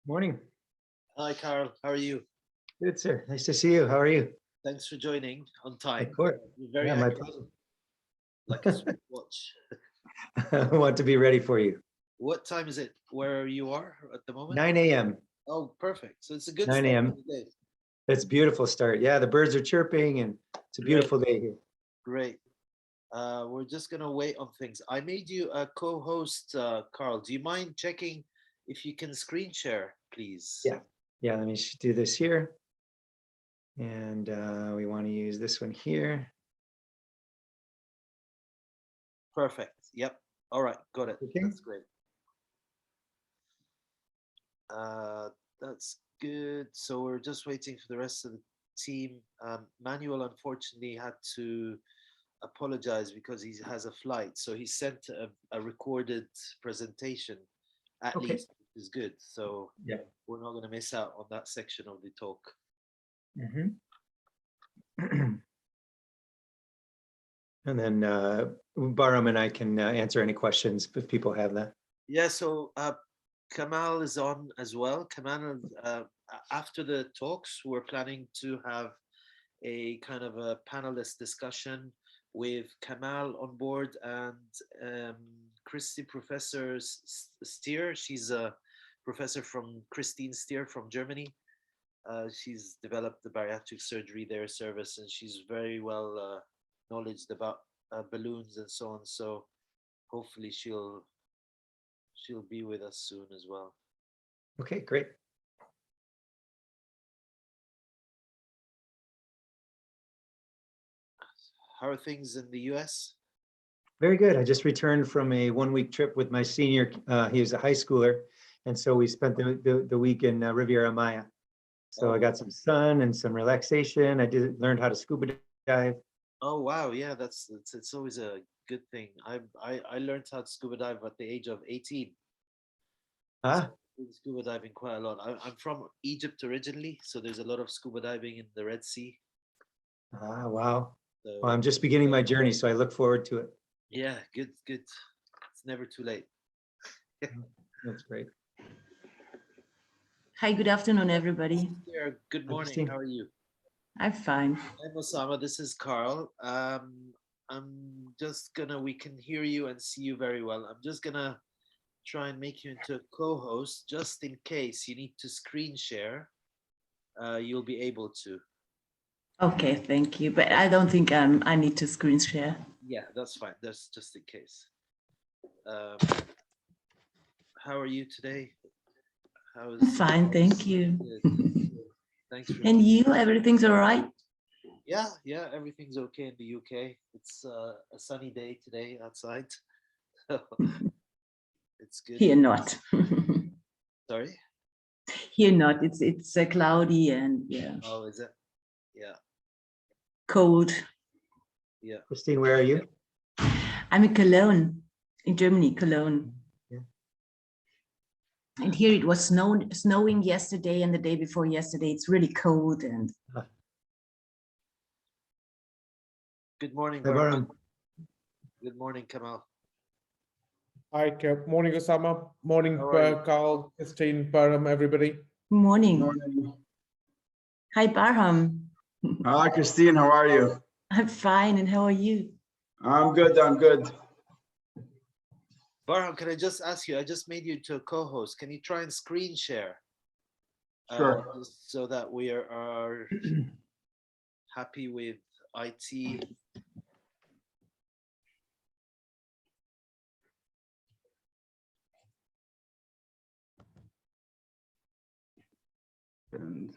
Morning. Hi, Carl. How are you? Good, sir. Nice to see you. How are you? Thanks for joining on time. Of course. You're very Yeah, my accurate, pleasure. like a watch. I want to be ready for you. What time is it where you are at the moment? 9 a.m. Oh, perfect. So it's a good 9 start a.m. to the day. It's a beautiful start. Yeah, the birds are chirping and it's a beautiful day here. Great. We're just going to wait on things. I made you a co-host, Carl. Do you mind checking if you can screen share, please? Yeah. Yeah, let me do this here. And we want to use this one here. Perfect. Yep. All right. Got it. Okay. That's great. That's good. So we're just waiting for the rest of the team. Manuel unfortunately had to apologize because he has a flight. So he sent a recorded presentation at least, which is good. So yeah, we're not going to miss out on that section of the talk. And then Barham and I can answer any questions if people have that. Yeah, so Kamal is on as well. Kamal, after the talks, we're planning to have a kind of a panelist discussion with Kamal on board and Christy Professor Stier. She's a professor from Christine Stier from Germany. She's developed the bariatric surgery there service, and she's very well knowledgeable about balloons and so on. So hopefully she'll be with us soon as well. Okay, great. How are things in the US? Very good. I just returned from a 1-week trip with my senior. He was a high schooler. And so we spent the week in Riviera Maya. So I got some sun and some relaxation. I learned how to scuba dive. Oh, wow. Yeah, it's always a good thing. I learned how to scuba dive at the age of 18. Ah. So scuba diving quite a lot. I'm from Egypt originally, so there's a lot of scuba diving in the Red Sea. Ah, wow. So, well, I'm just beginning my journey, so I look forward to it. Yeah, good. It's never too late. That's great. Hi, good afternoon, everybody. Good morning. How are you? I'm fine. I'm Osama. This is Carl. I'm just gonna, we can hear you and see you very well. I'm just gonna try and make you into a co-host just in case you need to screen share. You'll be able to. Okay, thank you. But I don't think I need to screen share. Yeah, that's fine. That's just in case. How are you today? Fine, thank you. Thanks. And you, everything's all right? Yeah, everything's okay in the UK. It's a sunny day today outside. So it's good. Here not. Sorry? Here not. It's cloudy and yeah. Oh, is it? Yeah. Cold. Yeah. Christine, where are you? I'm in Cologne, in Germany, Cologne. Yeah. And here it was snowing yesterday and the day before yesterday. It's really cold and. Good morning, Barham. Good morning, Kamal. Hi, morning, Osama. Morning, Carl, Christine, Barham, everybody. Morning. Morning. Hi, Barham. Hi, Christine. How are you? I'm fine. And how are you? I'm good. I'm good. Barham, can I just ask you? I just made you to a co-host. Can you try and screen share? Sure. So that we are happy with IT. And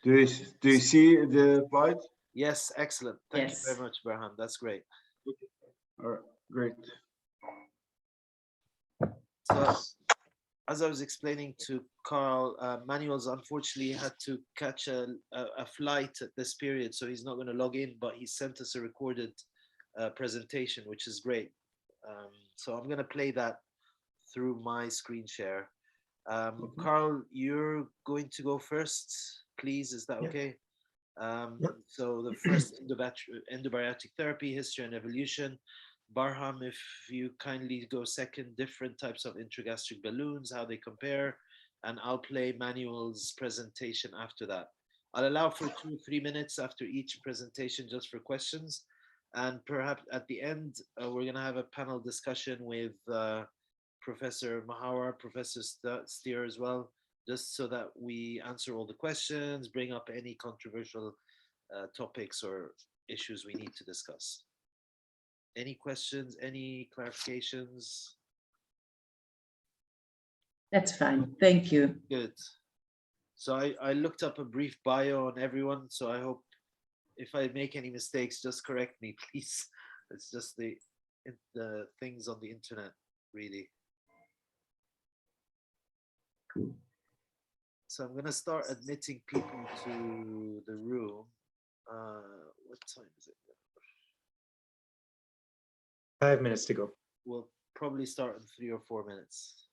Do you see the slide? Yes, excellent. Thank you Yes. very much, Barham. That's great. All right, great. So, as I was explaining to Carl, Manuel's unfortunately had to catch a flight at this period, so he's not going to log in, but he sent us a recorded presentation, which is great. So I'm going to play that through my screen share. Carl, you're going to go first, please. Is that Yeah. okay? Yep. So the first endobariatric therapy, history and evolution. Barham, if you kindly go second, different types of intragastric balloons, how they compare, and I'll play Manuel's presentation after that. I'll allow for 2 or 3 minutes after each presentation just for questions. And perhaps at the end, we're going to have a panel discussion with Professor Mahawar, Professor Steer as well, just so that we answer all the questions, bring up any controversial topics or issues we need to discuss. Any questions, any clarifications? That's fine. Thank you. Good. So I looked up a brief bio on everyone, so I hope if I make any mistakes, just correct me, please. It's just the things on the internet, really. So I'm gonna start admitting people to the room. What time is it? 5 minutes to go. We'll probably start in 3 or 4 minutes.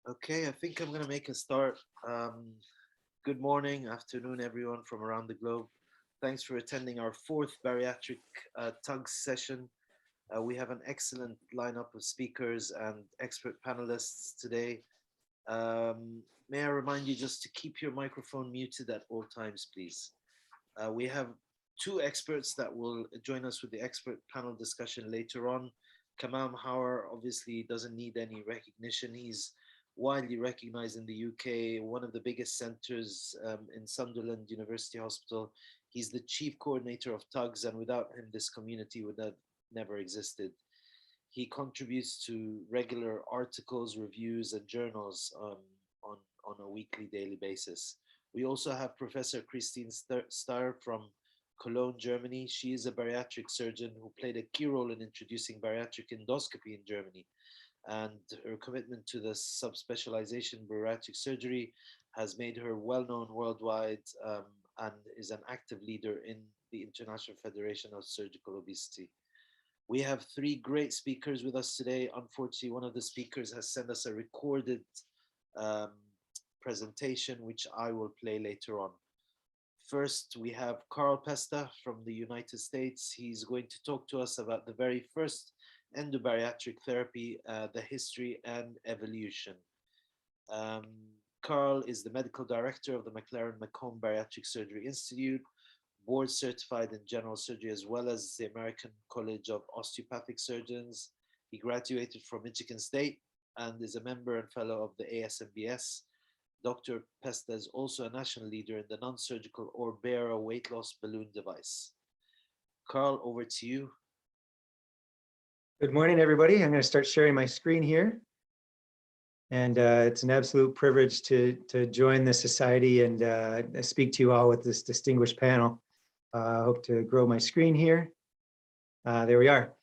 Okay, I think I'm going to make a start. Good morning, afternoon, everyone from around the globe. Thanks for attending our fourth bariatric TUGS session. We have an excellent lineup of speakers and expert panelists today. May I remind you just to keep your microphone muted at all times, please. We have two experts that will join us with the expert panel discussion later on. Kamal Mahar obviously doesn't need any recognition. He's widely recognized in the UK, one of the biggest centers in Sunderland University Hospital. He's the chief coordinator of TUGS, and without him, this community would have never existed. He contributes to regular articles, reviews, and journals on a weekly, daily basis. We also have Professor Christine Starr from Cologne, Germany. She is a bariatric surgeon who played a key role in introducing bariatric endoscopy in Germany. And her commitment to the subspecialization bariatric surgery has made her well known worldwide and is an active leader in the International Federation of Surgical Obesity. We have three great speakers with us today. Unfortunately, one of the speakers has sent us a recorded presentation, which I will play later on. First, we have Carl Pesta from the United States. He's going to talk to us about the very first endobariatric therapy, the history and evolution. Carl is the medical director of the McLaren Macomb Bariatric Surgery Institute, board certified in general surgery, as well as the American College of Osteopathic Surgeons. He graduated from Michigan State and is a member and fellow of the ASMBS. Dr. Pesta is also a national leader in the non-surgical Orbera weight loss balloon device. Carl, over to you. Good morning, everybody. I'm going to start sharing my screen here. And it's an absolute privilege to join the society and speak to you all with this distinguished panel. I hope to grow my screen here. There we are.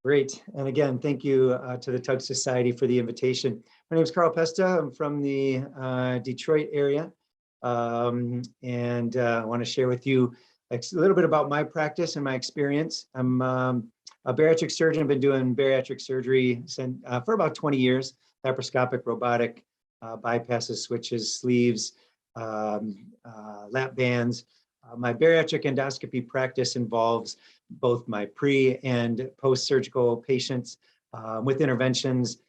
Great. And again, thank you to the TUGS Society for the invitation. My name is Carl Pesta. I'm from the Detroit area. And I want to share with you a little bit about my practice and my experience. I'm a bariatric surgeon. I've been doing bariatric surgery for about 20 years, laparoscopic, robotic, bypasses, switches, sleeves, lap bands. My bariatric endoscopy practice involves both my pre and post-surgical patients with interventions,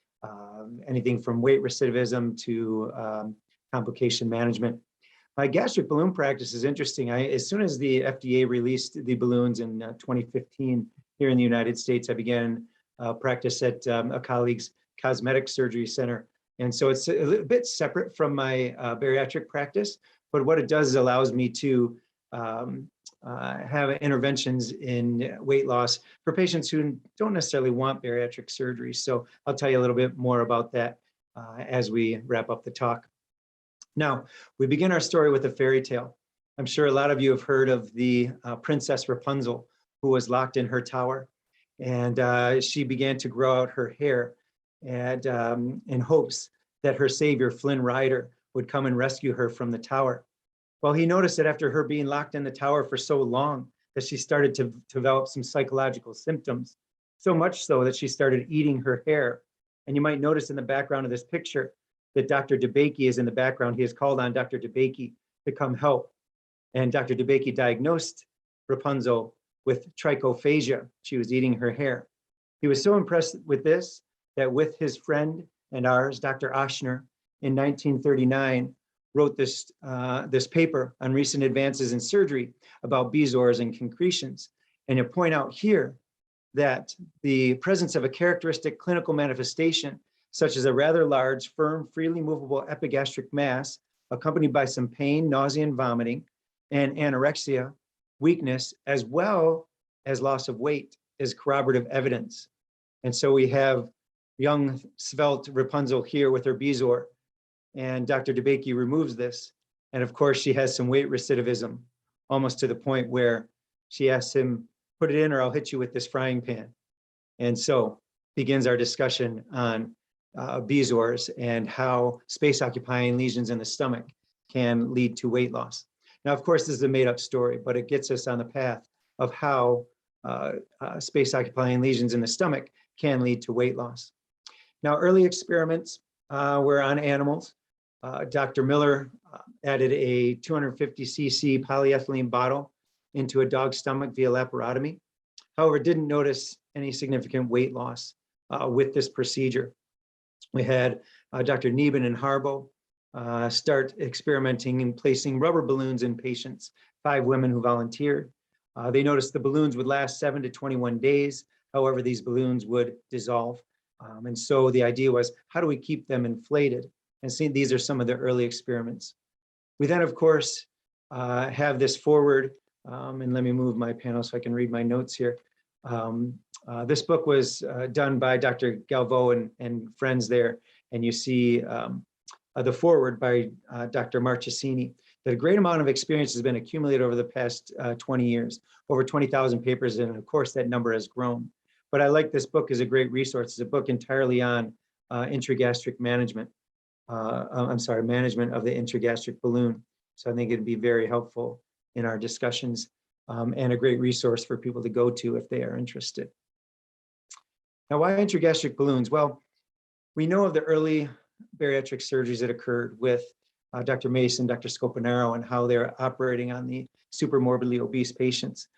anything from weight recidivism to complication management. My gastric balloon practice is interesting. As soon as the FDA released the balloons in 2015 here in the United States, I began practice at a colleague's cosmetic surgery center. And so it's a little bit separate from my bariatric practice, but what it does is allows me to have interventions in weight loss for patients who don't necessarily want bariatric surgery. So I'll tell you a little bit more about that as we wrap up the talk. Now, we begin our story with a fairy tale. I'm sure a lot of you have heard of the Princess Rapunzel, who was locked in her tower, and she began to grow out her hair and in hopes that her savior, Flynn Rider, would come and rescue her from the tower. Well, he noticed that after her being locked in the tower for so long, that she started to develop some psychological symptoms, so much so that she started eating her hair. And you might notice in the background of this picture that Dr. DeBakey is in the background. He has called on Dr. DeBakey to come help. And Dr. DeBakey diagnosed Rapunzel with trichophagia. She was eating her hair. He was so impressed with this that with his friend and ours, Dr. Oshner, in 1939, wrote this paper on recent advances in surgery about bezoars and concretions. And you point out here that the presence of a characteristic clinical manifestation, such as a rather large, firm, freely movable epigastric mass, accompanied by some pain, nausea, and vomiting, and anorexia, weakness, as well as loss of weight, is corroborative evidence. And so we have young, svelte Rapunzel here with her bezoar, and Dr. DeBakey removes this. And of course, she has some weight recidivism, almost to the point where she asks him, put it in or I'll hit you with this frying pan. And so begins our discussion on bezoars and how space-occupying lesions in the stomach can lead to weight loss. Now, of course, this is a made-up story, but it gets us on the path of how space-occupying lesions in the stomach can lead to weight loss. Now, early experiments were on animals. Dr. Miller added a 250 cc polyethylene bottle into a dog's stomach via laparotomy. However, didn't notice any significant weight loss with this procedure. We had Dr. Neben and Harbo start experimenting and placing rubber balloons in patients, 5 women who volunteered. They noticed the balloons would last 7 to 21 days. However, these balloons would dissolve. And so the idea was, how do we keep them inflated? And see, these are some of the early experiments. We then, of course, have this forward, and let me move my panel so I can read my notes here. This book was done by Dr. Galvao and friends there, and you see the forward by Dr. Marchesini, that a great amount of experience has been accumulated over the past 20 years, over 20,000 papers, and of course that number has grown. But I like this book as a great resource. It's a book entirely on intragastric management. Management of the intragastric balloon. So I think it'd be very helpful in our discussions and a great resource for people to go to if they are interested. Now, why intragastric balloons? Well, we know of the early bariatric surgeries that occurred with Dr. Mason, Dr. Scopanaro, and how they're operating on the super morbidly obese patients.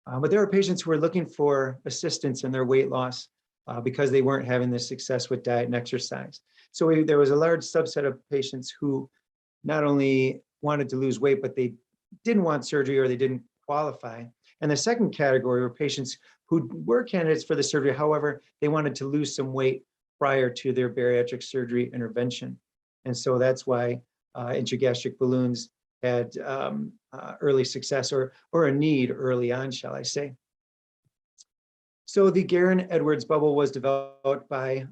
But there are patients who are looking for assistance in their weight loss because they weren't having the success with diet and exercise. So there was a large subset of patients who not only wanted to lose weight, but they didn't want surgery or they didn't qualify. And the second category were patients who were candidates for the surgery. However, they wanted to lose some weight prior to their bariatric surgery intervention. And so that's why intragastric balloons had early success or a need early on, shall I say. So the Guerin-Edwards bubble was developed by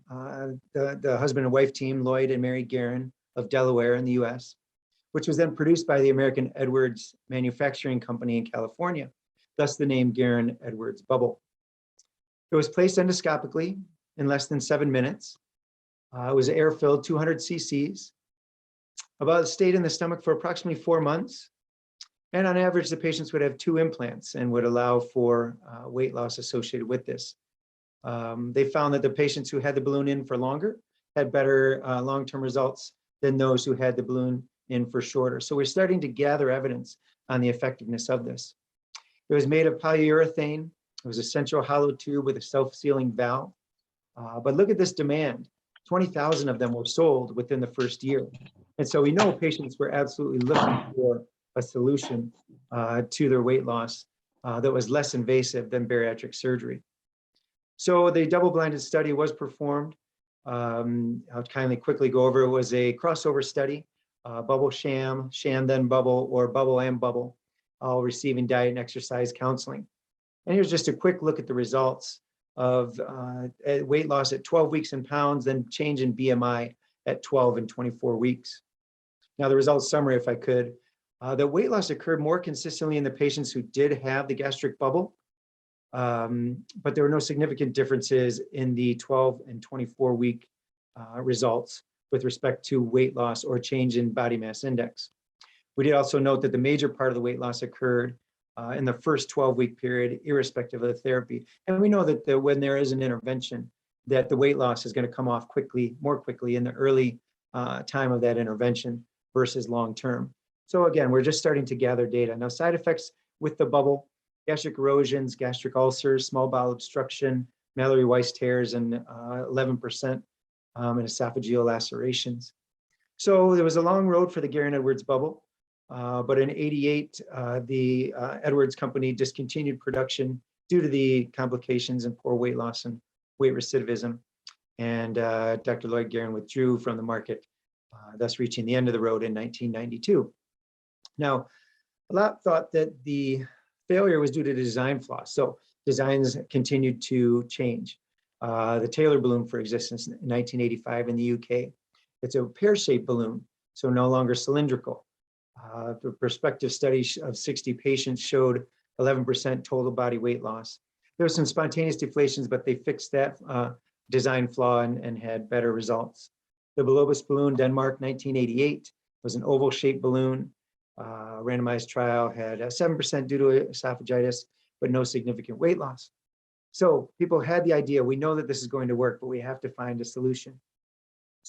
the husband and wife team, Lloyd and Mary Guerin of Delaware in the US, which was then produced by the American Edwards Manufacturing Company in California, thus the name Guerin-Edwards bubble. It was placed endoscopically in less than 7 minutes. It was air-filled 200 cc's. Stayed in the stomach for approximately 4 months. And on average, the patients would have 2 implants and would allow for weight loss associated with this. They found that the patients who had the balloon in for longer had better long-term results than those who had the balloon in for shorter. So we're starting to gather evidence on the effectiveness of this. It was made of polyurethane. It was a central hollow tube with a self-sealing valve. But look at this demand. 20,000 of them were sold within the first year. And so we know patients were absolutely looking for a solution to their weight loss that was less invasive than bariatric surgery. So the double-blinded study was performed. I'll kindly quickly go over. It was a crossover study, bubble sham, sham then bubble, or bubble and bubble, all receiving diet and exercise counseling. And here's just a quick look at the results of weight loss at 12 weeks in pounds, then change in BMI at 12 and 24 weeks. Now the results summary, if I could, the weight loss occurred more consistently in the patients who did have the gastric bubble, but there were no significant differences in the 12 and 24 week results with respect to weight loss or change in body mass index. We did also note that the major part of the weight loss occurred in the first 12-week period, irrespective of the therapy. And we know that when there is an intervention, that the weight loss is going to come off quickly, more quickly in the early time of that intervention versus long-term. So again, we're just starting to gather data. Now, side effects with the bubble: gastric erosions, gastric ulcers, small bowel obstruction, Mallory Weiss tears, and 11% in esophageal lacerations. So there was a long road for the Guerin-Edwards bubble, but in '88, the Edwards company discontinued production due to the complications and poor weight loss and weight recidivism. And Dr. Lloyd Guerin withdrew from the market, thus reaching the end of the road in 1992. Now, a lot thought that the failure was due to design flaws. So designs continued to change. The Taylor balloon, for existence in 1985 in the UK. It's a pear-shaped balloon, so no longer cylindrical. The prospective study of 60 patients showed 11% total body weight loss. There was some spontaneous deflations, but they fixed that design flaw and had better results. The Balobus balloon, Denmark, 1988, was an oval-shaped balloon. Randomized trial had 7% due to esophagitis, but no significant weight loss. So people had the idea, we know that this is going to work, but we have to find a solution.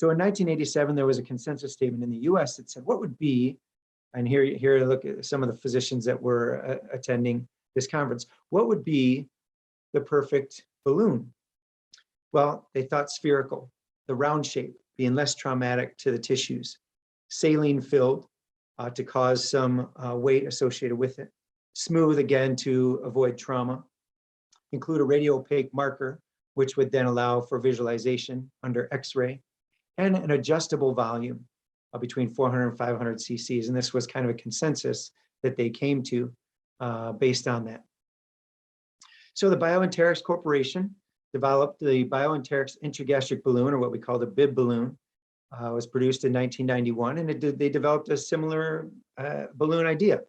So in 1987, there was a consensus statement in the US that said, what would be, and here look at some of the physicians that were attending this conference, what would be the perfect balloon? Well, they thought spherical, the round shape being less traumatic to the tissues, saline filled to cause some weight associated with it, smooth again to avoid trauma, include a radio-opaque marker, which would then allow for visualization under X-ray, and an adjustable volume between 400 and 500 cc's. And this was kind of a consensus that they came to based on that. So the BioEnterix Corporation developed the BioEnterix Intragastric balloon, or what we call the BIB balloon. Was produced in 1991, and they developed a similar balloon idea.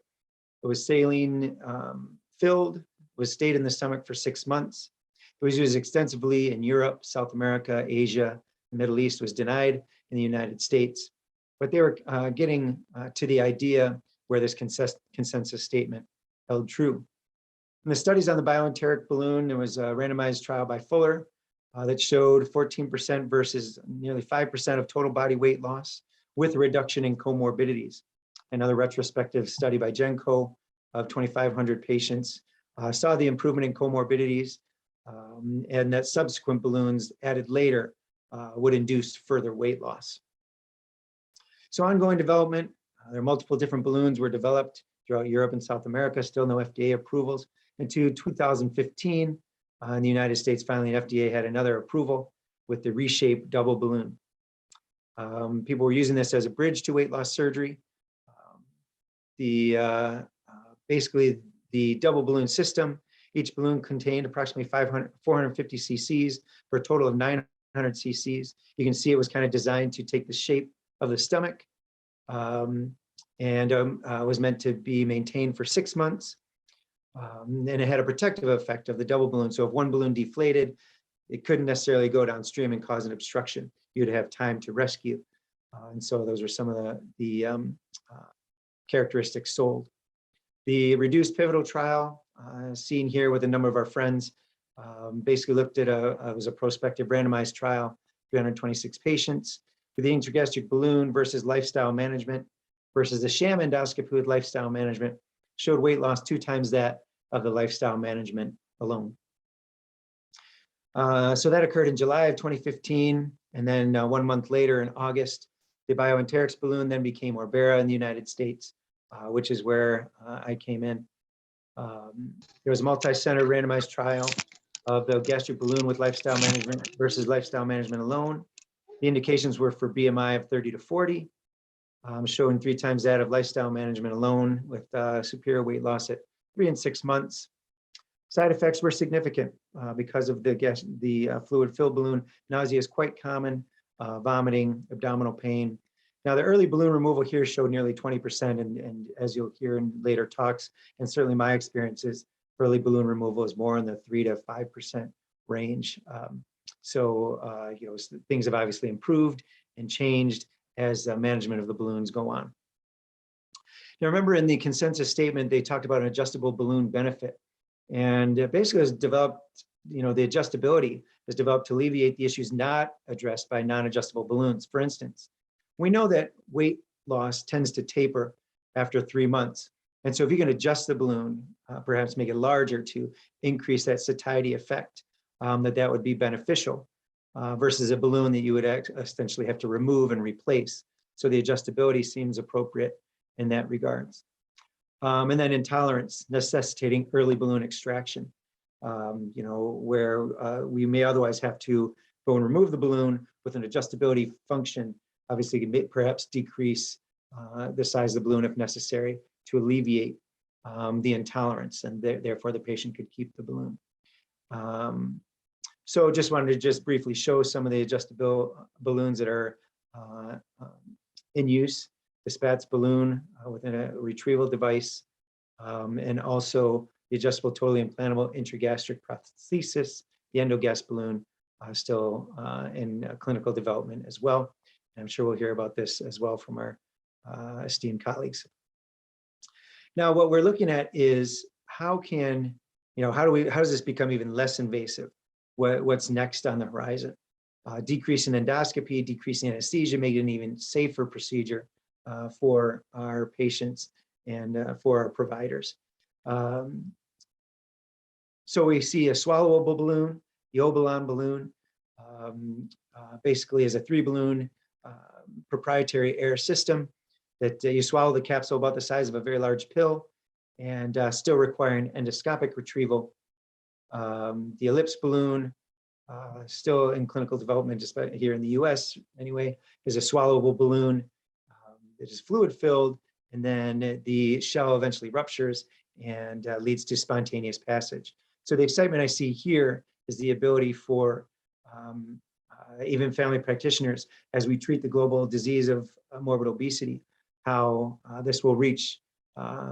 It was saline filled, was stayed in the stomach for 6 months. It was used extensively in Europe, South America, Asia, the Middle East, was denied in the United States. But they were getting to the idea where this consensus statement held true. In the studies on the BioEnteric balloon, there was a randomized trial by Fuller that showed 14% versus nearly 5% of total body weight loss with a reduction in comorbidities. Another retrospective study by Genco of 2,500 patients saw the improvement in comorbidities, and that subsequent balloons added later would induce further weight loss. So ongoing development, there are multiple different balloons were developed throughout Europe and South America, still no FDA approvals. Into 2015, in the United States, finally, FDA had another approval with the Reshape double balloon. People were using this as a bridge to weight loss surgery. Basically, the double balloon system, each balloon contained approximately 450 cc's for a total of 900 cc's. You can see it was kind of designed to take the shape of the stomach and was meant to be maintained for 6 months. And it had a protective effect of the double balloon. So if one balloon deflated, it couldn't necessarily go downstream and cause an obstruction. You'd have time to rescue. And so those are some of the characteristics sold. The reduced pivotal trial seen here with a number of our friends basically looked at it was a prospective randomized trial, 326 patients with the intragastric balloon versus lifestyle management versus the sham endoscopy with lifestyle management. Showed weight loss 2 times that of the lifestyle management alone. So that occurred in July of 2015. And then 1 month later in August, the BioEnterix balloon then became Orbera in the United States, which is where I came in. There was a multi-center randomized trial of the gastric balloon with lifestyle management versus lifestyle management alone. The indications were for BMI of 30 to 40. Showing 3 times that of lifestyle management alone with superior weight loss at 3 and 6 months. Side effects were significant because of the fluid-filled balloon. Nausea is quite common, vomiting, abdominal pain. Now, the early balloon removal here showed nearly 20%, and as you'll hear in later talks, and certainly my experiences, early balloon removal is more in the 3 to 5% range. Things have obviously improved and changed as management of the balloons go on. Now, remember in the consensus statement, they talked about an adjustable balloon benefit. And basically it was developed, the adjustability is developed to alleviate the issues not addressed by non-adjustable balloons. For instance, we know that weight loss tends to taper after 3 months. And so if you can adjust the balloon, perhaps make it larger to increase that satiety effect, that would be beneficial. Versus a balloon that you would essentially have to remove and replace. So the adjustability seems appropriate in that regards. And then intolerance necessitating early balloon extraction, where we may otherwise have to go and remove the balloon with an adjustability function. Obviously, can perhaps decrease the size of the balloon if necessary to alleviate the intolerance, and therefore the patient could keep the balloon. So just wanted to briefly show some of the adjustable balloons that are in use. The SPATS balloon within a retrieval device, and also the adjustable totally implantable intragastric prosthesis, the endogas balloon, still in clinical development as well. And I'm sure we'll hear about this as well from our esteemed colleagues. Now, what we're looking at is how does this become even less invasive? What's next on the horizon? decrease in endoscopy, decrease in anesthesia, make it an even safer procedure for our patients and for our providers. So we see a swallowable balloon, the Obalon balloon, basically is a 3-balloon proprietary air system that you swallow the capsule about the size of a very large pill and still requiring endoscopic retrieval. The ellipse balloon, still in clinical development, just here in the US anyway, is a swallowable balloon that is fluid filled, and then the shell eventually ruptures and leads to spontaneous passage. So the excitement I see here is the ability for even family practitioners, as we treat the global disease of morbid obesity, how this will reach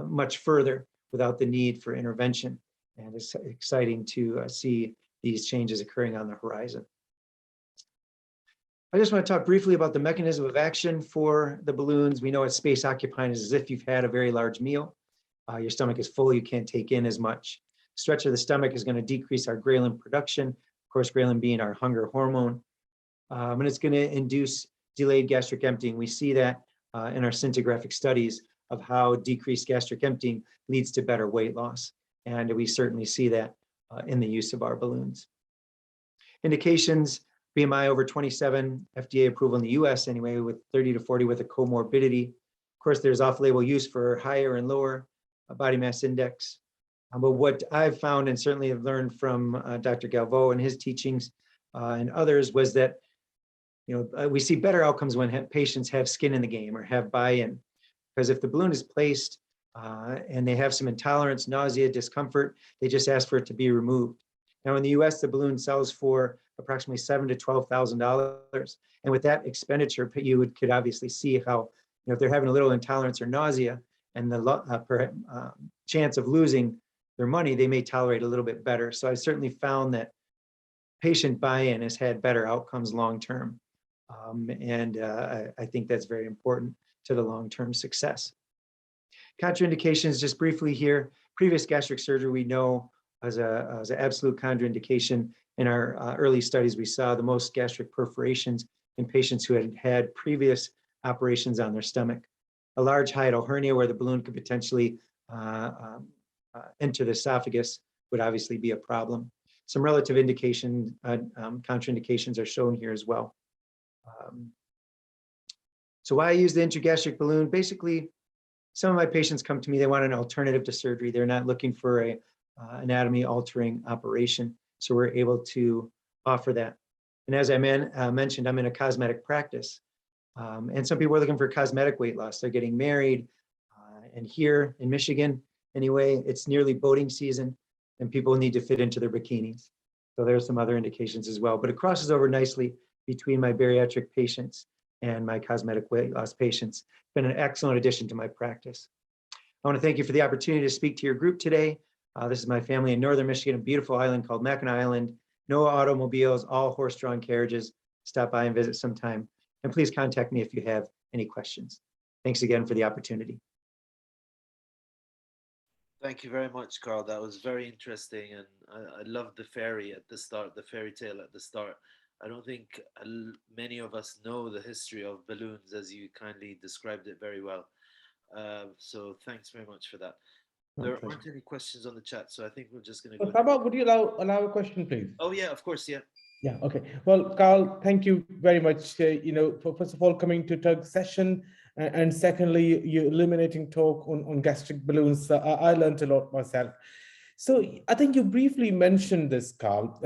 much further without the need for intervention. And it's exciting to see these changes occurring on the horizon. I just want to talk briefly about the mechanism of action for the balloons. We know it's space occupying as if you've had a very large meal. Your stomach is full, you can't take in as much. Stretch of the stomach is going to decrease our ghrelin production. Of course, ghrelin being our hunger hormone. And it's going to induce delayed gastric emptying. We see that in our scintigraphic studies of how decreased gastric emptying leads to better weight loss. And we certainly see that in the use of our balloons. Indications, BMI over 27, FDA approval in the US anyway, with 30 to 40 with a comorbidity. Of course, there's off-label use for higher and lower body mass index. But what I've found, and certainly have learned from Dr. Galvao and his teachings and others, was that we see better outcomes when patients have skin in the game or have buy-in. Because if the balloon is placed and they have some intolerance, nausea, discomfort, they just ask for it to be removed. Now in the US, the balloon sells for approximately $7,000 to $12,000. And with that expenditure, you could obviously see how, if they're having a little intolerance or nausea and the chance of losing their money, they may tolerate a little bit better. So I certainly found that patient buy-in has had better outcomes long-term. I think that's very important to the long-term success. Contraindications, just briefly here. Previous gastric surgery we know as an absolute contraindication. In our early studies, we saw the most gastric perforations in patients who had had previous operations on their stomach. A large hiatal hernia where the balloon could potentially enter the esophagus would obviously be a problem. Some relative indication contraindications are shown here as well. So why I use the intragastric balloon? Basically, some of my patients come to me, they want an alternative to surgery. They're not looking for a anatomy altering operation. So we're able to offer that. And as I mentioned, I'm in a cosmetic practice. And some people are looking for cosmetic weight loss. They're getting married. And here in Michigan, anyway, it's nearly boating season and people need to fit into their bikinis. So there's some other indications as well, but it crosses over nicely between my bariatric patients and my cosmetic weight loss patients. It's been an excellent addition to my practice. I want to thank you for the opportunity to speak to your group today. This is my family in Northern Michigan, a beautiful island called Mackinac Island. No automobiles, all horse-drawn carriages. Stop by and visit sometime. And please contact me if you have any questions. Thanks again for the opportunity. Thank you very much, Carl. That was very interesting. And I loved the fairy at the start, the fairy tale at the start. I don't think many of us know the history of balloons as you kindly described it very well. So thanks very much for that. There aren't any questions on the chat, so I think we're just going to go. How about, would you allow a question, please? Oh, yeah, of course, yeah. Yeah, okay. Well, Carl, thank you very much, for first of all, coming to TUGS session, and secondly, your illuminating talk on gastric balloons. I learned a lot myself. So I think you briefly mentioned this, Carl.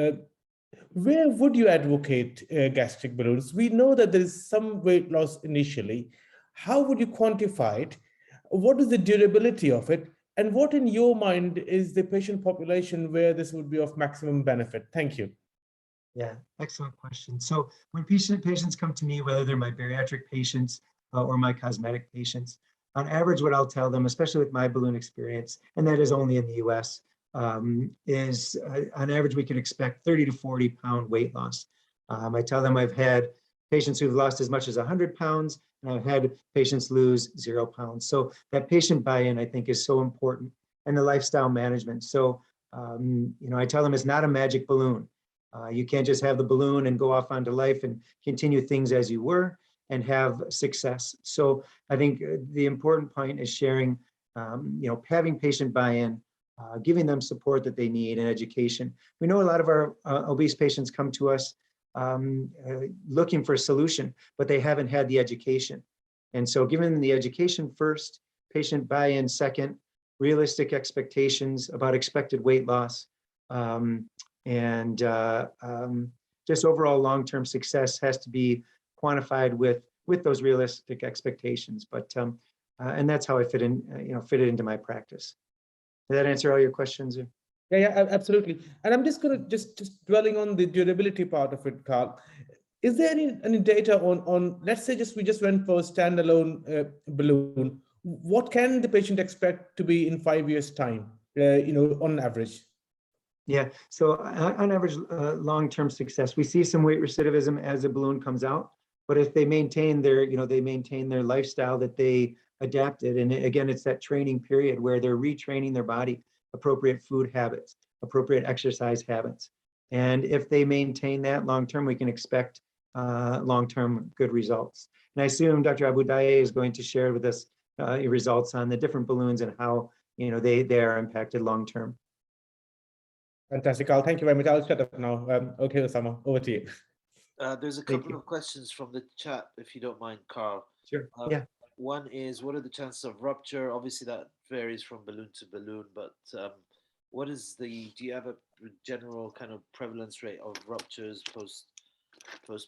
Where would you advocate gastric balloons? We know that there is some weight loss initially. How would you quantify it? What is the durability of it? And what in your mind is the patient population where this would be of maximum benefit? Thank you. Yeah, excellent question. So when patients come to me, whether they're my bariatric patients or my cosmetic patients, on average, what I'll tell them, especially with my balloon experience, and that is only in the US, is on average, we can expect 30 to 40 pound weight loss. I tell them I've had patients who've lost as much as 100 pounds, and I've had patients lose 0 pounds. So that patient buy-in, I think, is so important, and the lifestyle management. So, I tell them it's not a magic balloon. You can't just have the balloon and go off onto life and continue things as you were and have success. So I think the important point is sharing, having patient buy-in, giving them support that they need and education. We know a lot of our obese patients come to us looking for a solution, but they haven't had the education. And so giving them the education first, patient buy-in second, realistic expectations about expected weight loss, and just overall long-term success has to be quantified with those realistic expectations. But and that's how I fit it into my practice. Did that answer all your questions? Yeah, absolutely. And I'm just going to just dwelling on the durability part of it, Carl. Is there any data on let's say we just went for a standalone balloon? What can the patient expect to be in 5 years' time? On average. Yeah, so on average, long-term success, we see some weight recidivism as the balloon comes out, but if they maintain their lifestyle that they adapted, and again, it's that training period where they're retraining their body, appropriate food habits, appropriate exercise habits. And if they maintain that long-term, we can expect long-term good results. And I assume Dr. Abu Dayyeh is going to share with us results on the different balloons and how they are impacted long-term. Fantastic, Carl. Thank you very much. I'll shut up now. Okay, Osama, over to you. There's a couple of questions from the chat, if you don't mind, Carl. Sure. Yeah. One is, what are the chances of rupture? Obviously, that varies from balloon to balloon, but do you have a general kind of prevalence rate of ruptures post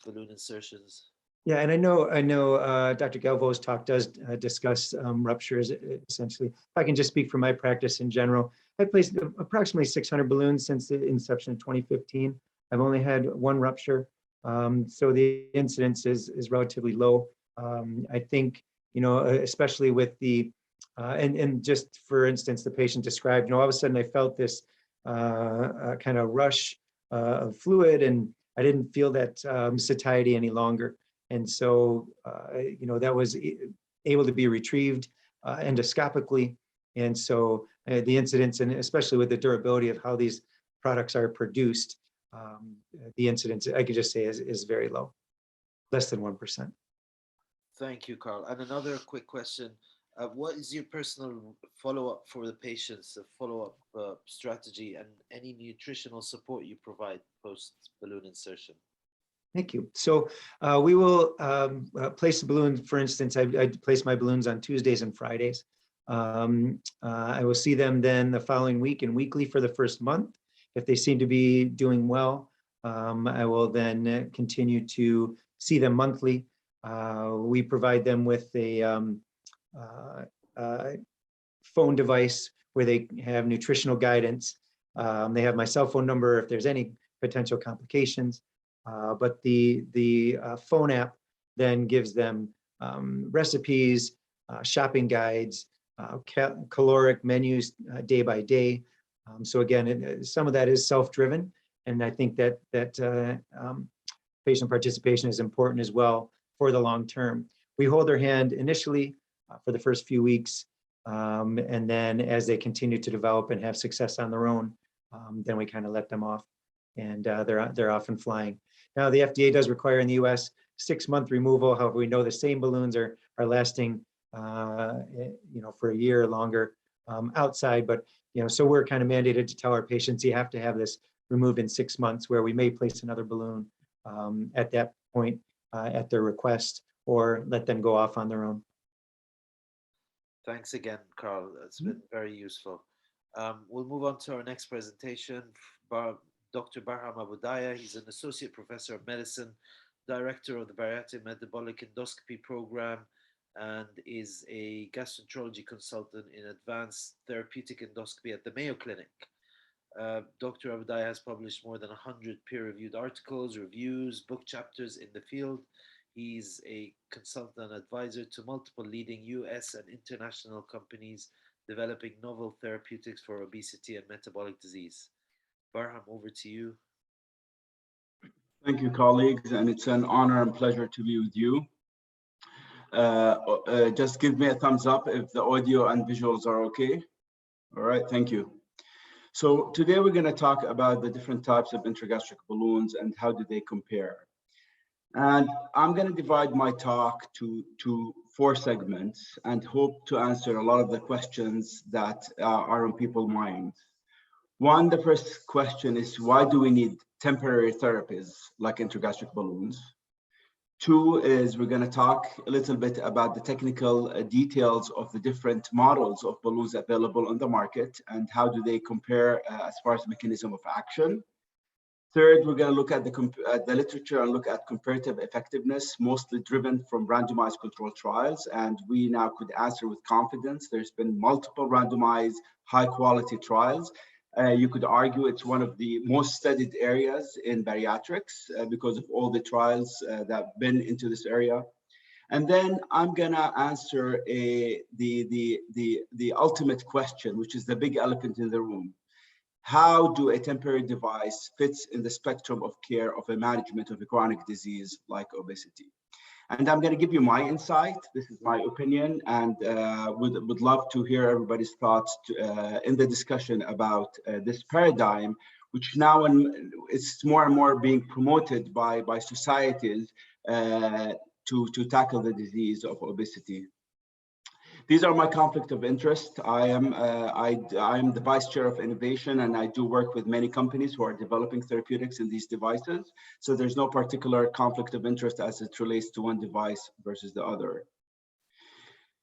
balloon insertions? Yeah, and I know Dr. Galvao's talk does discuss ruptures essentially. If I can just speak for my practice in general, I've placed approximately 600 balloons since the inception of 2015. I've only had one rupture, so the incidence is relatively low. I think, especially with the, and just for instance, the patient described, all of a sudden I felt this kind of rush of fluid, and I didn't feel that satiety any longer. And so, that was able to be retrieved endoscopically. And so the incidence, and especially with the durability of how these products are produced, the incidence, I could just say, is very low, less than 1%. Thank you, Carl. And another quick question. What is your personal follow-up for the patients, a follow-up strategy, and any nutritional support you provide post-balloon insertion? Thank you. So we will place the balloon, for instance, I place my balloons on Tuesdays and Fridays. I will see them then the following week and weekly for the first month. If they seem to be doing well, I will then continue to see them monthly. We provide them with a phone device where they have nutritional guidance. They have my cell phone number if there's any potential complications. But the phone app then gives them recipes, shopping guides, caloric menus day by day. So again, some of that is self-driven, and I think that patient participation is important as well for the long term. We hold their hand initially for the first few weeks, and then as they continue to develop and have success on their own, then we kind of let them off, and they're off and flying. Now, the FDA does require in the US 6-month removal. However, we know the same balloons are lasting, for a year or longer outside. But so we're kind of mandated to tell our patients you have to have this removed in 6 months, where we may place another balloon at that point at their request, or let them go off on their own. Thanks again, Carl. That's been very useful. We'll move on to our next presentation. Dr. Barham Abu Dayyeh, he's an associate professor of medicine, director of the Bariatric Metabolic Endoscopy program, and is a gastroenterology consultant in advanced therapeutic endoscopy at the Mayo Clinic. Dr. Abu Dayyeh has published more than 100 peer-reviewed articles, reviews, book chapters in the field. He's a consultant and advisor to multiple leading US and international companies developing novel therapeutics for obesity and metabolic disease. Barham, over to you. Thank you, colleagues, and it's an honor and pleasure to be with you. Just give me a thumbs up if the audio and visuals are okay. All right, thank you. So today we're going to talk about the different types of intragastric balloons and how do they compare. And I'm going to divide my talk to 4 segments and hope to answer a lot of the questions that are on people's minds. One, the first question is, why do we need temporary therapies like intragastric balloons? 2 is, we're going to talk a little bit about the technical details of the different models of balloons available on the market and how do they compare as far as mechanism of action. Third, we're going to look at the literature and look at comparative effectiveness, mostly driven from randomized controlled trials. And we now could answer with confidence. There's been multiple randomized high quality trials. You could argue it's one of the most studied areas in bariatrics because of all the trials that have been into this area. And then I'm gonna answer the ultimate question, which is the big elephant in the room. How do a temporary device fits in the spectrum of care of a management of a chronic disease like obesity? And I'm going to give you my insight. This is my opinion, and would love to hear everybody's thoughts in the discussion about this paradigm, which now it's more and more being promoted by societies to tackle the disease of obesity. These are my conflict of interest. I am the vice chair of innovation, and I do work with many companies who are developing therapeutics in these devices. So there's no particular conflict of interest as it relates to one device versus the other.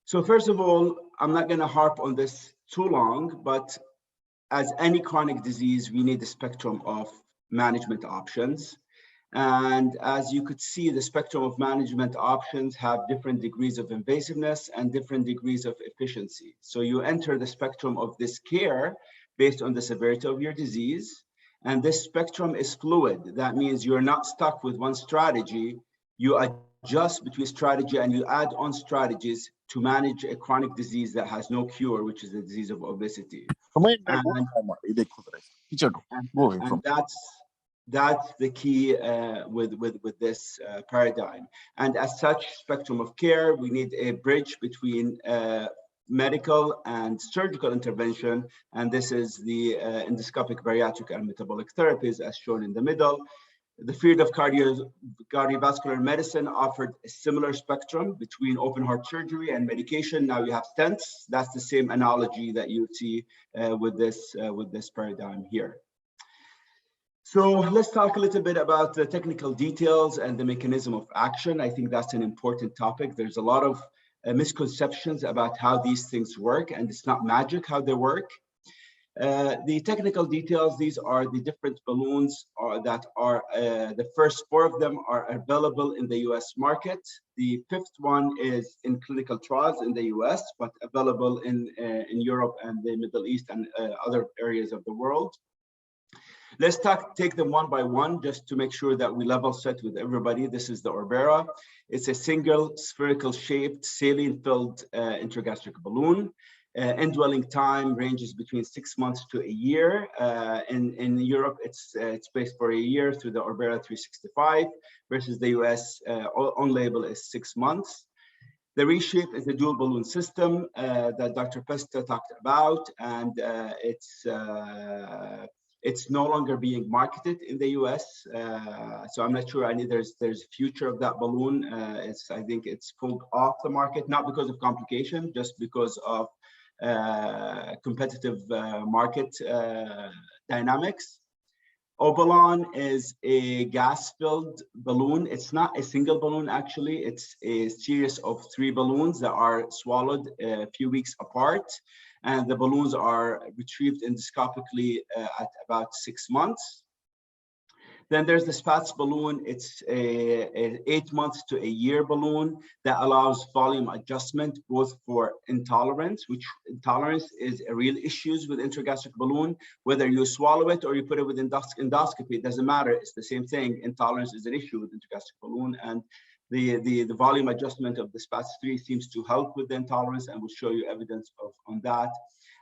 So first of all, I'm not going to harp on this too long, but as any chronic disease, we need a spectrum of management options. And as you could see, the spectrum of management options have different degrees of invasiveness and different degrees of efficiency. So you enter the spectrum of this care based on the severity of your disease. And this spectrum is fluid. That means you're not stuck with one strategy. You adjust between strategy and you add on strategies to manage a chronic disease that has no cure, which is the disease of obesity. And that's the key with this paradigm. And as such spectrum of care, we need a bridge between medical and surgical intervention. And this is the endoscopic, bariatric, and metabolic therapies as shown in the middle. The field of cardiovascular medicine offered a similar spectrum between open heart surgery and medication. Now you have stents. That's the same analogy that you see with this paradigm here. So let's talk a little bit about the technical details and the mechanism of action. I think that's an important topic. There's a lot of misconceptions about how these things work, and it's not magic how they work. The technical details, these are the different balloons that are, the first 4 of them are available in the US market. The 5th one is in clinical trials in the US, but available in Europe and the Middle East and other areas of the world. Let's take them one by one just to make sure that we level set with everybody. This is the Orbera. It's a single spherical shaped saline-filled intragastric balloon. Indwelling time ranges between 6 months to a year. In Europe, it's placed for a year through the Orbera 365 versus the US on label is 6 months. The Reshape is a dual balloon system that Dr. Pesta talked about, and it's no longer being marketed in the US. So I'm not sure there's a future of that balloon. I think it's pulled off the market, not because of complication, just because of competitive market dynamics. Obalon is a gas-filled balloon. It's not a single balloon, actually. It's a series of 3 balloons that are swallowed a few weeks apart. And the balloons are retrieved endoscopically at about 6 months. Then there's the SPATS balloon. It's an 8 months to a year balloon that allows volume adjustment, both for intolerance, which intolerance is a real issue with intragastric balloon. Whether you swallow it or you put it with endoscopy, it doesn't matter. It's the same thing. Intolerance is an issue with intragastric balloon. And the volume adjustment of the SPATS-3 seems to help with the intolerance, and we'll show you evidence on that.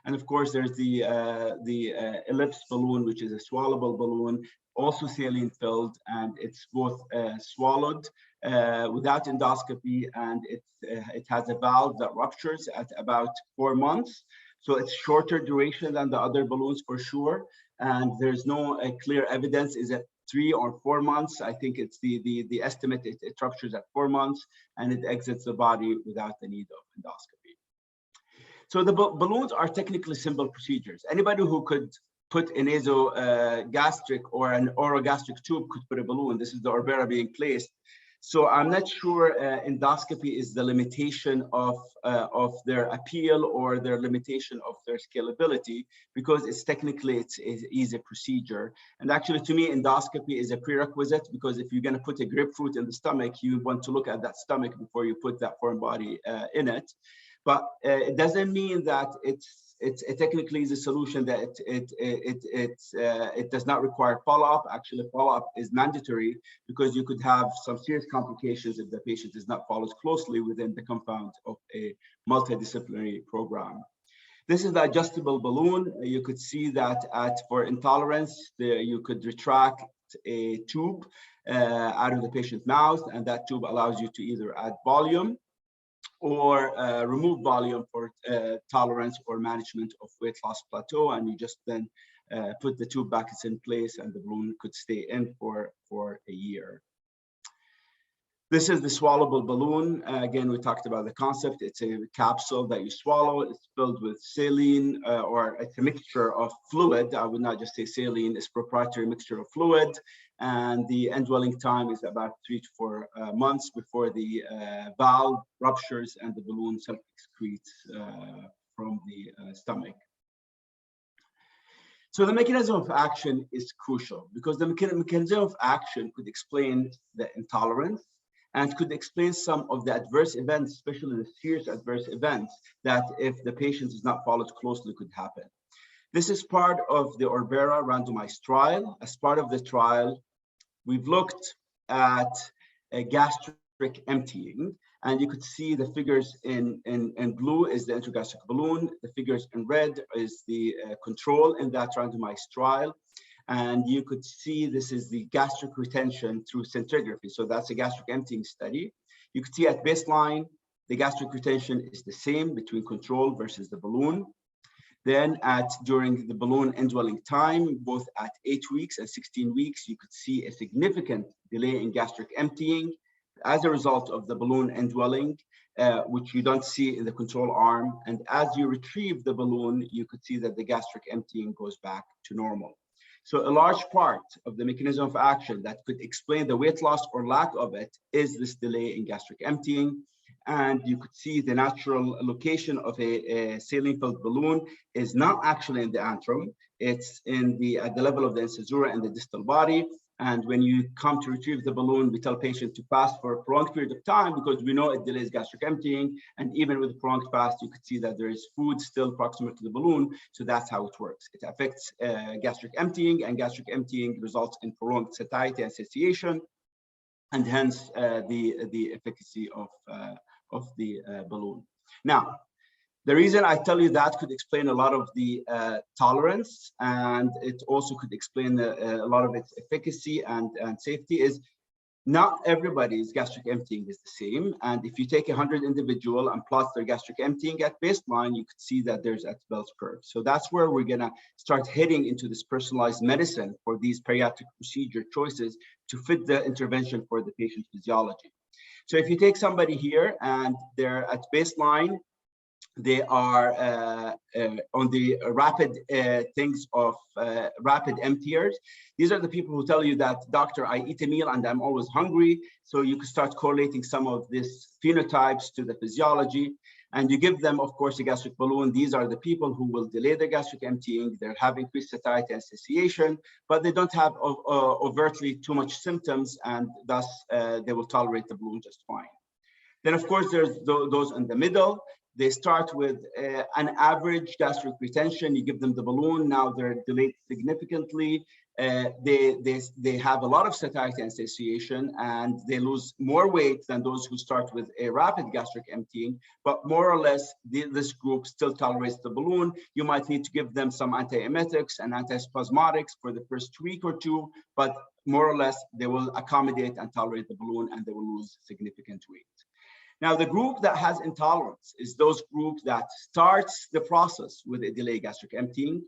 And of course, there's the ellipse balloon, which is a swallowable balloon, also saline filled, and it's both swallowed without endoscopy, and it has a valve that ruptures at about 4 months. So it's shorter duration than the other balloons for sure. And there's no clear evidence. Is it 3 or 4 months? I think it's the estimate, it ruptures at 4 months and it exits the body without the need of endoscopy. So the balloons are technically simple procedures. Anybody who could put a nasogastric or an orogastric tube could put a balloon. This is the Orbera being placed. So I'm not sure endoscopy is the limitation of their appeal or their limitation of their scalability, because it's technically an easy procedure. And actually, to me, endoscopy is a prerequisite, because if you're going to put a grapefruit in the stomach, you want to look at that stomach before you put that foreign body in it. But it doesn't mean that it technically is a solution that it does not require follow-up. Actually, follow-up is mandatory, because you could have some serious complications if the patient is not followed closely within the compound of a multidisciplinary program. This is the adjustable balloon. You could see that for intolerance, you could retract a tube out of the patient's mouth, and that tube allows you to either add volume or remove volume for tolerance or management of weight loss plateau, and you just then put the tube back in place, and the balloon could stay in for a year. This is the swallowable balloon. Again, we talked about the concept. It's a capsule that you swallow. It's filled with saline, or it's a mixture of fluid. I would not just say saline. It's a proprietary mixture of fluid. And the indwelling time is about 3 to 4 months before the valve ruptures and the balloon self-excretes from the stomach. So the mechanism of action is crucial, because the mechanism of action could explain the intolerance and could explain some of the adverse events, especially the serious adverse events that, if the patient is not followed closely, could happen. This is part of the Orbera randomized trial. As part of the trial, we've looked at a gastric emptying, and you could see the figures in blue is the intragastric balloon. The figures in red is the control in that randomized trial. And you could see this is the gastric retention through scintigraphy. So that's a gastric emptying study. You could see at baseline, the gastric retention is the same between control versus the balloon. Then during the balloon indwelling time, both at 8 weeks and 16 weeks, you could see a significant delay in gastric emptying as a result of the balloon indwelling, which you don't see in the control arm. And as you retrieve the balloon, you could see that the gastric emptying goes back to normal. So a large part of the mechanism of action that could explain the weight loss or lack of it is this delay in gastric emptying. And you could see the natural location of a saline-filled balloon is not actually in the antrum. It's at the level of the incisura in the distal body. And when you come to retrieve the balloon, we tell patients to fast for a prolonged period of time, because we know it delays gastric emptying. And even with a prolonged fast, you could see that there is food still proximal to the balloon. So that's how it works. It affects gastric emptying, and gastric emptying results in prolonged satiety and satiation, and hence the efficacy of the balloon. Now, the reason I tell you that could explain a lot of the tolerance, and it also could explain a lot of its efficacy and safety, is not everybody's gastric emptying is the same. And if you take 100 individuals and plot their gastric emptying at baseline, you could see that there's a bell's curve. So that's where we're gonna start heading into this personalized medicine for these bariatric procedure choices to fit the intervention for the patient's physiology. So if you take somebody here and they're at baseline, they are on the rapid things of rapid emptiers. These are the people who tell you that, doctor, I eat a meal and I'm always hungry. So you can start correlating some of these phenotypes to the physiology. And you give them, of course, a gastric balloon. These are the people who will delay their gastric emptying. They have increased satiety and satiation, but they don't have overtly too much symptoms, and thus they will tolerate the balloon just fine. Then, of course, there's those in the middle. They start with an average gastric retention. You give them the balloon. Now they're delayed significantly. They have a lot of satiety and satiation, and they lose more weight than those who start with a rapid gastric emptying. But more or less, this group still tolerates the balloon. You might need to give them some antiemetics and antispasmodics for the first week or two, but more or less, they will accommodate and tolerate the balloon, and they will lose significant weight. Now, the group that has intolerance is those groups that starts the process with a delayed gastric emptying.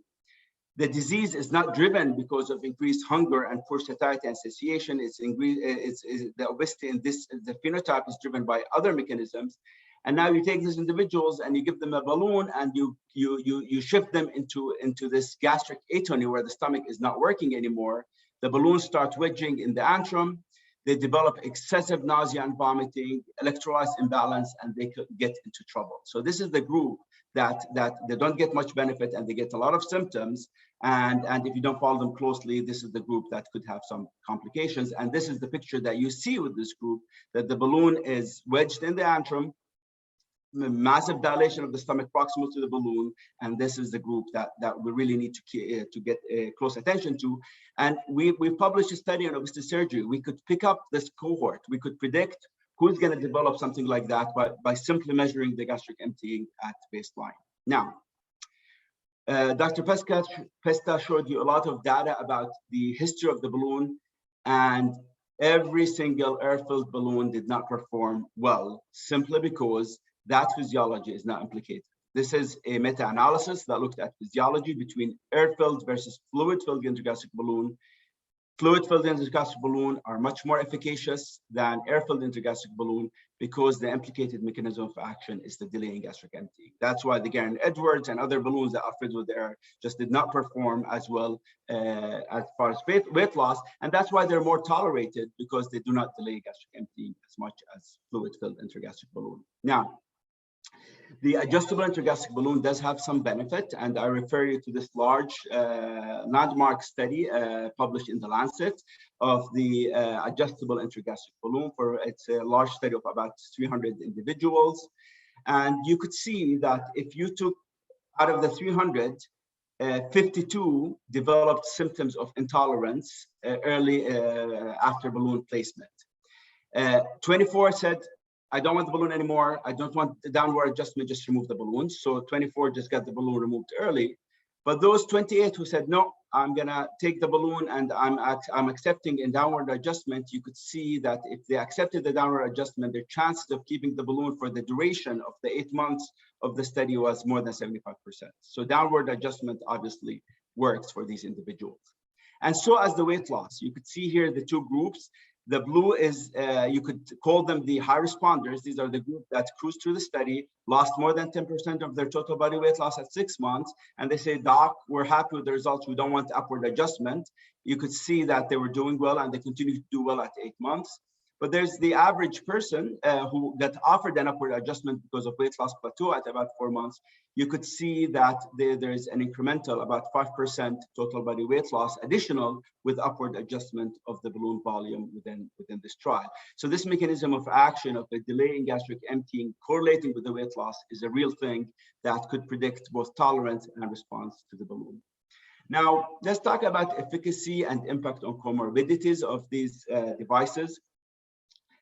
The disease is not driven because of increased hunger and poor satiety and satiation. It's the obesity in the phenotype is driven by other mechanisms. And now you take these individuals and you give them a balloon and you shift them into this gastric atony where the stomach is not working anymore. The balloons start wedging in the antrum. They develop excessive nausea and vomiting, electrolyte imbalance, and they could get into trouble. So this is the group that they don't get much benefit and they get a lot of symptoms. And if you don't follow them closely, this is the group that could have some complications. And this is the picture that you see with this group, that the balloon is wedged in the antrum, massive dilation of the stomach proximal to the balloon, and this is the group that we really need to get close attention to. And we published a study on obesity surgery. We could pick up this cohort. We could predict who's going to develop something like that by simply measuring the gastric emptying at baseline. Now, Dr. Pesta showed you a lot of data about the history of the balloon, and every single air-filled balloon did not perform well, simply because that physiology is not implicated. This is a meta-analysis that looked at physiology between air-filled versus fluid-filled intragastric balloon. Fluid-filled intragastric balloon are much more efficacious than air-filled intragastric balloon because the implicated mechanism of action is the delaying gastric emptying. That's why the Guerin-Edwards and other balloons that are filled with air just did not perform as well as far as weight loss. And that's why they're more tolerated, because they do not delay gastric emptying as much as fluid-filled intragastric balloon. Now, the adjustable intragastric balloon does have some benefit, and I refer you to this large landmark study published in The Lancet of the adjustable intragastric balloon. It's a large study of about 300 individuals. And you could see that if you took out of the 300, 52 developed symptoms of intolerance early after balloon placement. 24 said, I don't want the balloon anymore. I don't want the downward adjustment, just remove the balloon. So 24 just got the balloon removed early. But those 28 who said, no, I'm gonna take the balloon and I'm accepting a downward adjustment, you could see that if they accepted the downward adjustment, their chances of keeping the balloon for the duration of the 8 months of the study was more than 75%. So downward adjustment obviously works for these individuals. And so as the weight loss, you could see here the two groups. The blue is, you could call them the high responders. These are the group that cruised through the study, lost more than 10% of their total body weight loss at 6 months. And they say, doc, we're happy with the results. We don't want upward adjustment. You could see that they were doing well and they continue to do well at 8 months. But there's the average person who got offered an upward adjustment because of weight loss plateau at about 4 months. You could see that there's an incremental about 5% total body weight loss additional with upward adjustment of the balloon volume within this trial. So this mechanism of action of the delay in gastric emptying correlating with the weight loss is a real thing that could predict both tolerance and response to the balloon. Now, let's talk about efficacy and impact on comorbidities of these devices.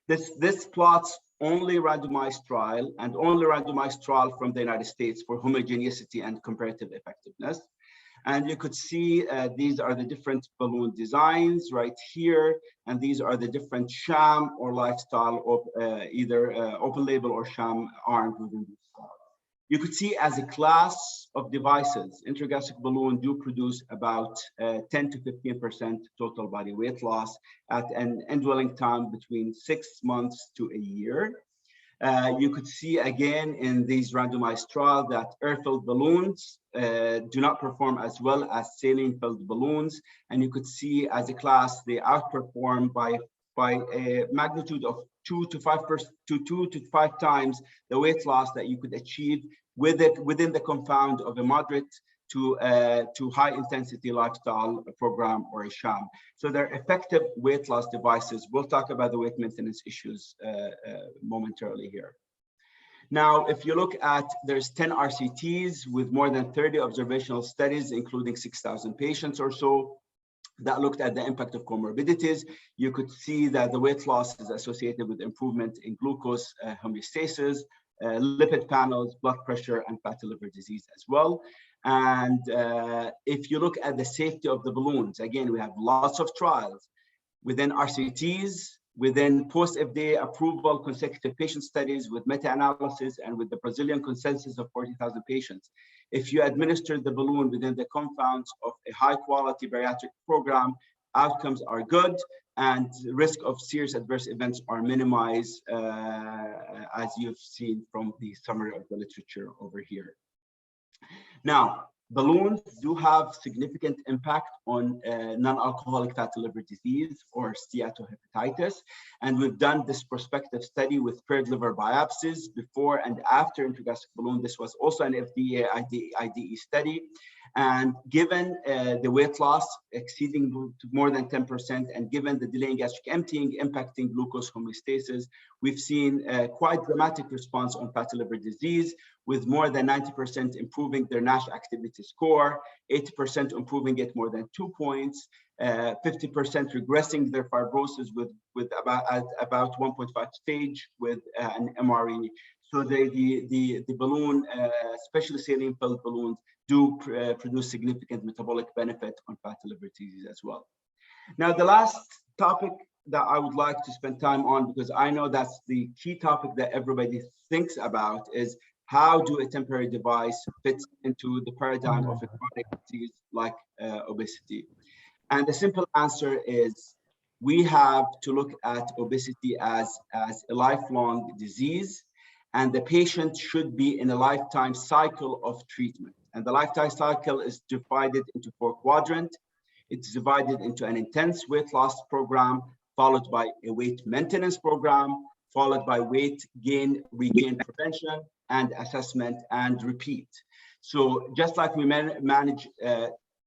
This plots only randomized trial and only randomized trial from the United States for homogeneity and comparative effectiveness. And you could see these are the different balloon designs right here. And these are the different sham or lifestyle of either open label or sham arm within this trial. You could see as a class of devices, intragastric balloon do produce about 10 to 15% total body weight loss at an indwelling time between 6 months to a year. You could see again in these randomized trials that air-filled balloons do not perform as well as saline-filled balloons. And you could see as a class, they outperform by a magnitude of 2 to 5 times the weight loss that you could achieve within the confound of a moderate to high intensity lifestyle program or a sham. So they're effective weight loss devices. We'll talk about the weight maintenance issues momentarily here. Now, if you look at, there's 10 RCTs with more than 30 observational studies, including 6,000 patients or so, that looked at the impact of comorbidities. You could see that the weight loss is associated with improvement in glucose homeostasis, lipid panels, blood pressure, and fatty liver disease as well. And if you look at the safety of the balloons, again, we have lots of trials within RCTs, within post-FDA approval consecutive patient studies with meta-analysis and with the Brazilian consensus of 40,000 patients. If you administer the balloon within the confines of a high-quality bariatric program, outcomes are good and the risk of serious adverse events are minimized, as you've seen from the summary of the literature over here. Now, balloons do have significant impact on non-alcoholic fatty liver disease or steatohepatitis. And we've done this prospective study with paired liver biopsies before and after intragastric balloon. This was also an FDA IDE study. And given the weight loss exceeding to more than 10%, and given the delay in gastric emptying impacting glucose homeostasis, we've seen a quite dramatic response on fatty liver disease, with more than 90% improving their NASH activity score, 80% improving it more than 2 points, 50% regressing their fibrosis with about 1.5 stage with an MRE. So the balloon, especially saline filled balloons, do produce significant metabolic benefit on fatty liver disease as well. Now, the last topic that I would like to spend time on, because I know that's the key topic that everybody thinks about, is how do a temporary device fit into the paradigm of a chronic disease like obesity? And the simple answer is we have to look at obesity as a lifelong disease, and the patient should be in a lifetime cycle of treatment. And the lifetime cycle is divided into 4 quadrants. It's divided into an intense weight loss program, followed by a weight maintenance program, followed by weight gain, regain prevention, and assessment and repeat. So just like we manage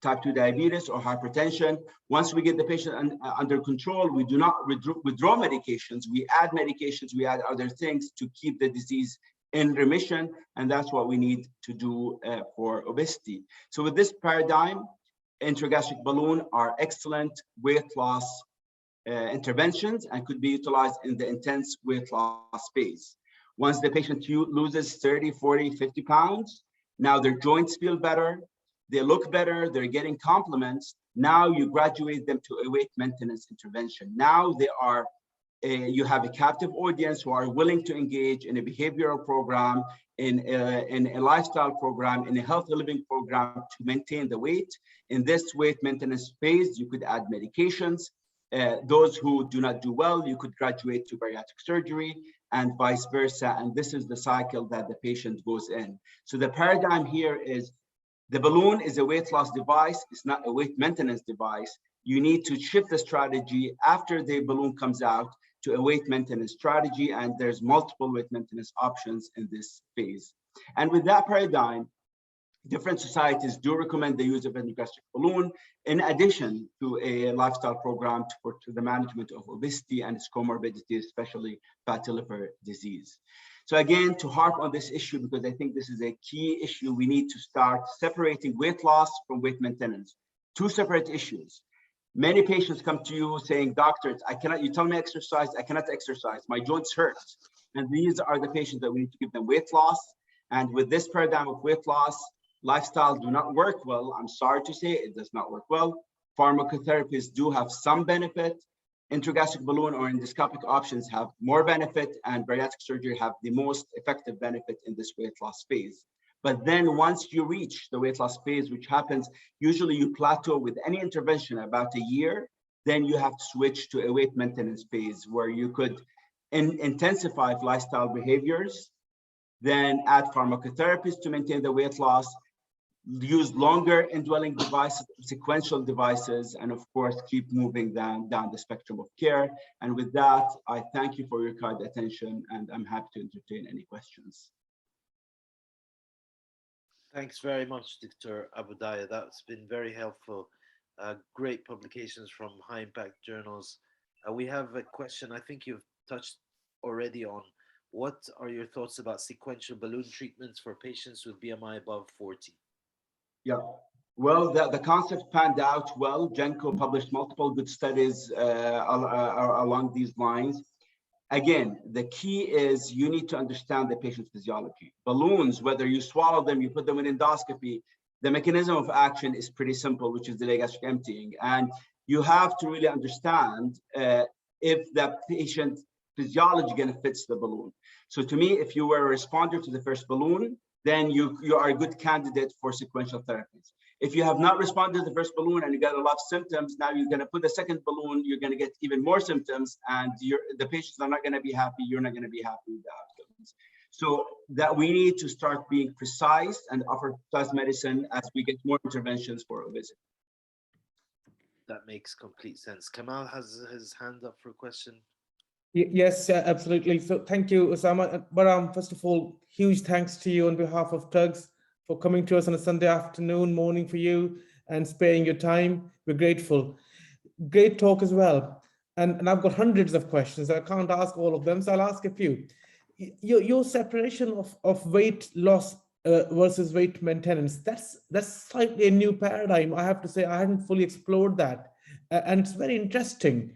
type 2 diabetes or hypertension, once we get the patient under control, we do not withdraw medications, we add medications, we add other things to keep the disease in remission, and that's what we need to do for obesity. So with this paradigm, intragastric balloon are excellent weight loss interventions and could be utilized in the intense weight loss phase. Once the patient loses 30, 40, 50 pounds, now their joints feel better, they look better, they're getting compliments. Now you graduate them to a weight maintenance intervention. Now they are, you have a captive audience who are willing to engage in a behavioral program, in a lifestyle program, in a healthy living program to maintain the weight. In this weight maintenance phase, you could add medications. Those who do not do well, you could graduate to bariatric surgery and vice versa. And this is the cycle that the patient goes in. So the paradigm here is the balloon is a weight loss device. It's not a weight maintenance device. You need to shift the strategy after the balloon comes out to a weight maintenance strategy. And there's multiple weight maintenance options in this phase. And with that paradigm, different societies do recommend the use of intragastric balloon in addition to a lifestyle program to the management of obesity and its comorbidities, especially fatty liver disease. So again, to harp on this issue, because I think this is a key issue, we need to start separating weight loss from weight maintenance. 2 separate issues. Many patients come to you saying, doctors, you tell me exercise, I cannot exercise, my joints hurt. And these are the patients that we need to give them weight loss. And with this paradigm of weight loss, lifestyle do not work well. I'm sorry to say it does not work well. Pharmacotherapies do have some benefit. Intragastric balloon or endoscopic options have more benefit, and bariatric surgery have the most effective benefit in this weight loss phase. But then once you reach the weight loss phase, which happens, usually you plateau with any intervention about a year, then you have to switch to a weight maintenance phase where you could intensify lifestyle behaviors, then add pharmacotherapies to maintain the weight loss, use longer indwelling devices, sequential devices, and of course, keep moving down the spectrum of care. And with that, I thank you for your kind attention, and I'm happy to entertain any questions. Thanks very much, Dr. Abu Dayyeh. That's been very helpful. Great publications from high impact journals. We have a question I think you've touched already on. What are your thoughts about sequential balloon treatments for patients with BMI above 40? Yeah, well, the concept panned out well. Genco published multiple good studies along these lines. Again, the key is you need to understand the patient's physiology. Balloons, whether you swallow them, you put them in endoscopy, the mechanism of action is pretty simple, which is delayed gastric emptying. And you have to really understand if the patient physiology gonna fits the balloon. So to me, if you were a responder to the first balloon, then you are a good candidate for sequential therapies. If you have not responded to the first balloon and you got a lot of symptoms, now you're gonna put the second balloon, you're gonna get even more symptoms, and the patients are not gonna be happy, you're not gonna be happy with the outcomes. So that we need to start being precise and offer precise medicine as we get more interventions for obesity. That makes complete sense. Kamal has his hand up for a question. Yes, absolutely. So thank you, Osama. Barham, first of all, huge thanks to you on behalf of TUGS for coming to us on a Sunday afternoon, morning for you, and sparing your time. We're grateful. Great talk as well. And I've got hundreds of questions. I can't ask all of them, so I'll ask a few. Your separation of weight loss versus weight maintenance, that's slightly a new paradigm. I have to say, I haven't fully explored that. And it's very interesting.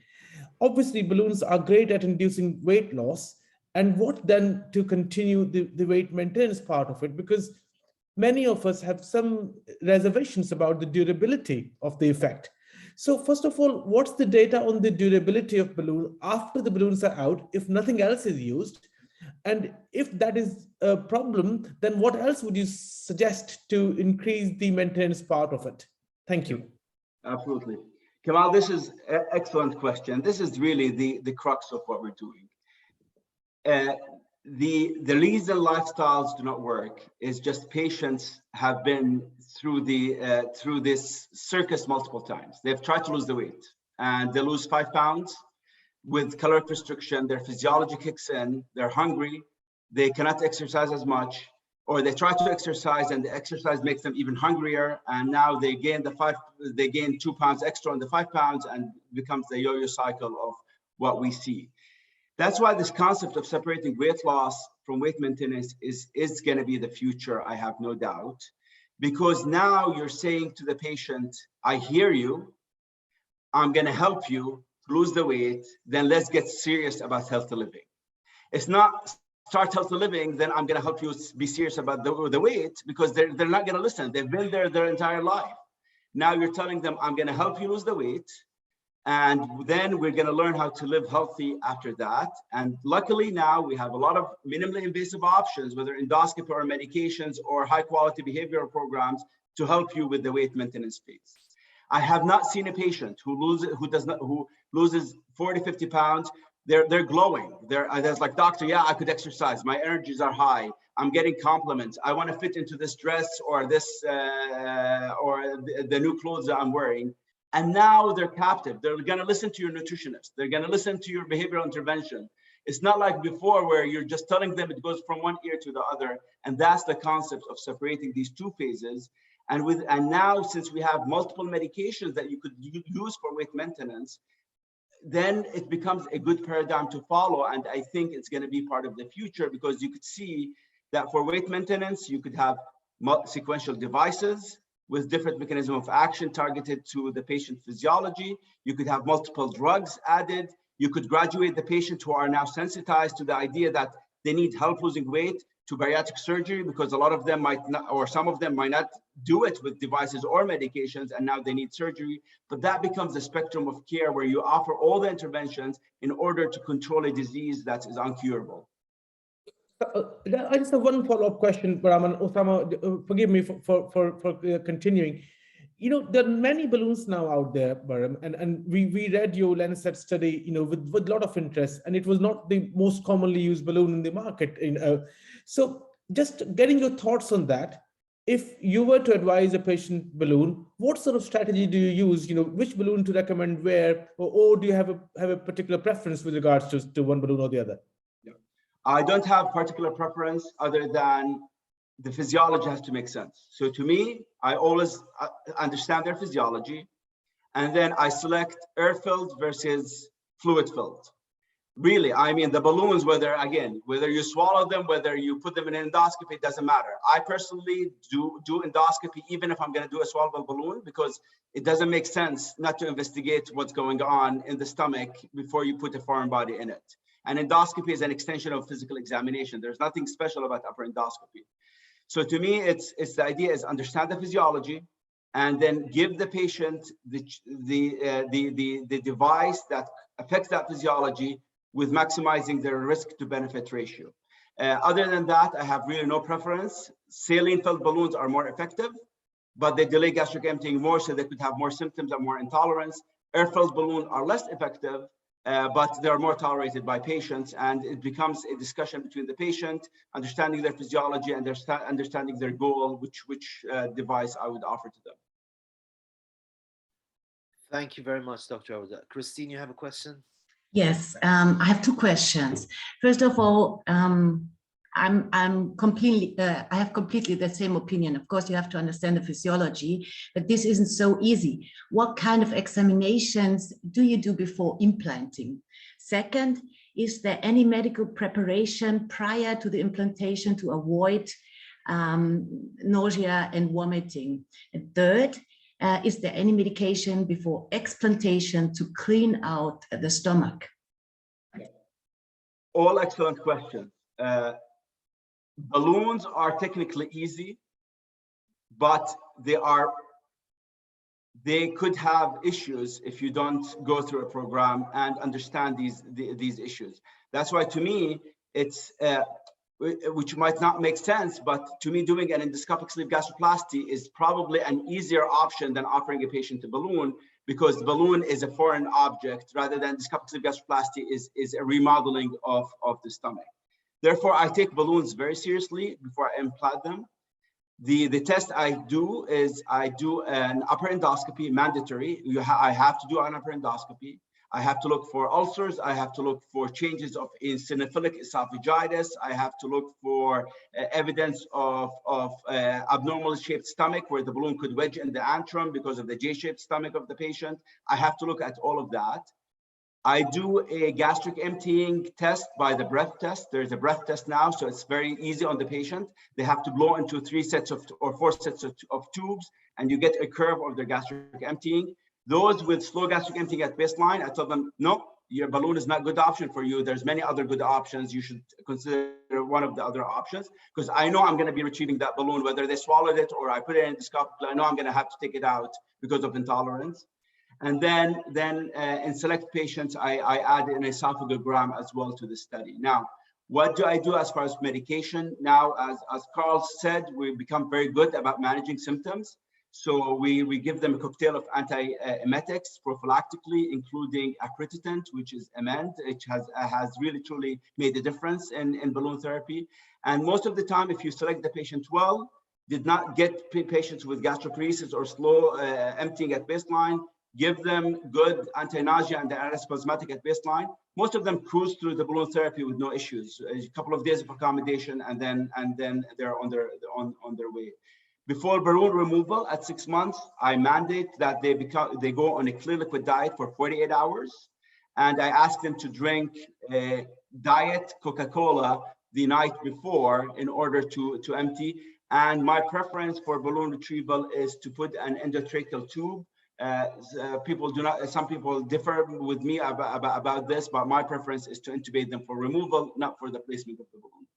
Obviously, balloons are great at inducing weight loss. And what then to continue the weight maintenance part of it? Because many of us have some reservations about the durability of the effect. So first of all, what's the data on the durability of balloon after the balloons are out, if nothing else is used? And if that is a problem, then what else would you suggest to increase the maintenance part of it? Thank you. Absolutely. Kamal, this is an excellent question. This is really the crux of what we're doing. The reason lifestyles do not work is just patients have been through this circus multiple times. They've tried to lose the weight and they lose 5 pounds. With caloric restriction, their physiology kicks in, they're hungry, they cannot exercise as much, or they try to exercise and the exercise makes them even hungrier, and now they gain 2 pounds extra on the 5 pounds, and becomes the yo-yo cycle of what we see. That's why this concept of separating weight loss from weight maintenance is going to be the future, I have no doubt, because now you're saying to the patient, I hear you, I'm going to help you lose the weight, then let's get serious about healthy living. It's not start healthy living, then I'm going to help you be serious about the weight, because they're not going to listen. They've been there their entire life. Now you're telling them, I'm going to help you lose the weight, and then we're going to learn how to live healthy after that. And luckily now we have a lot of minimally invasive options, whether endoscopy or medications or high quality behavioral programs to help you with the weight maintenance phase. I have not seen a patient who loses 40, 50 pounds. They're glowing. There's like, doctor, yeah, I could exercise. My energies are high. I'm getting compliments. I want to fit into this dress or this or the new clothes that I'm wearing. And now they're captive. They're going to listen to your nutritionist. They're going to listen to your behavioral intervention. It's not like before where you're just telling them it goes from one ear to the other. And that's the concept of separating these two phases. And now, since we have multiple medications that you could use for weight maintenance, then it becomes a good paradigm to follow. And I think it's going to be part of the future, because you could see that for weight maintenance, you could have sequential devices with different mechanism of action targeted to the patient physiology. You could have multiple drugs added. You could graduate the patient who are now sensitized to the idea that they need help losing weight to bariatric surgery, because a lot of them might not, or some of them might not do it with devices or medications, and now they need surgery. But that becomes a spectrum of care where you offer all the interventions in order to control a disease that is uncurable. I just have one follow-up question, Barham and Osama, forgive me for continuing. You know, there are many balloons now out there, Barham, and we read your Lancet study, you know, with a lot of interest, and it was not the most commonly used balloon in the market. So just getting your thoughts on that. If you were to advise a patient balloon, what sort of strategy do you use? You know, which balloon to recommend where, or do you have a particular preference with regards to one balloon or the other? Yeah. I don't have particular preference other than the physiology has to make sense. So to me, I always understand their physiology, and then I select air-filled versus fluid-filled. Really, I mean, the balloons, whether you swallow them, whether you put them in an endoscopy, it doesn't matter. I personally do endoscopy even if I'm going to do a swallowable balloon, because it doesn't make sense not to investigate what's going on in the stomach before you put a foreign body in it. And endoscopy is an extension of physical examination. There's nothing special about upper endoscopy. So to me, it's the idea is understand the physiology, and then give the patient the device that affects that physiology with maximizing their risk to benefit ratio. Other than that, I have really no preference. Saline-filled balloons are more effective, but they delay gastric emptying more, so they could have more symptoms and more intolerance. Air-filled balloons are less effective, but they're more tolerated by patients, and it becomes a discussion between the patient, understanding their physiology and understanding their goal, which device I would offer to them. Thank you very much, Dr. Abu Dayyeh. Christine, you have a question? Yes, I have two questions. First of all, I'm completely, I have completely the same opinion. Of course, you have to understand the physiology, but this isn't so easy. What kind of examinations do you do before implanting? Second, is there any medical preparation prior to the implantation to avoid nausea and vomiting? And third, is there any medication before explantation to clean out the stomach? All excellent questions. Balloons are technically easy, but they could have issues if you don't go through a program and understand these issues. That's why, to me, it's which might not make sense, but to me, doing an endoscopic sleeve gastroplasty is probably an easier option than offering a patient a balloon, because the balloon is a foreign object rather than endoscopic sleeve gastroplasty is a remodeling of the stomach. Therefore, I take balloons very seriously before I implant them. The test I do is I do an upper endoscopy, mandatory. I have to do an upper endoscopy. I have to look for ulcers. I have to look for changes of eosinophilic esophagitis. I have to look for evidence of abnormal shaped stomach where the balloon could wedge in the antrum because of the J-shaped stomach of the patient. I have to look at all of that. I do a gastric emptying test by the breath test. There's a breath test now, so it's very easy on the patient. They have to blow into 3 sets of or 4 sets of tubes, and you get a curve of their gastric emptying. Those with slow gastric emptying at baseline, I tell them, no, your balloon is not a good option for you. There's many other good options. You should consider one of the other options, because I know I'm going to be retrieving that balloon, whether they swallowed it or I put it in endoscopically. I know I'm going to have to take it out because of intolerance. And then in select patients, I add an esophagogram as well to the study. Now, what do I do as far as medication? Now, as Carl said, we've become very good about managing symptoms. So we give them a cocktail of antiemetics prophylactically, including acrititant, which is amend, which has really truly made a difference in balloon therapy. And most of the time, if you select the patient well, did not get patients with gastroparesis or slow emptying at baseline, give them good anti-nausea and antispasmodic at baseline. Most of them cruise through the balloon therapy with no issues. A couple of days of accommodation, and then they're on their way. Before balloon removal at 6 months, I mandate that they go on a clear liquid diet for 48 hours, and I ask them to drink diet Coca-Cola the night before in order to empty. And my preference for balloon retrieval is to put an endotracheal tube. Some people differ with me about this, but my preference is to intubate them for removal, not for the placement of the balloon.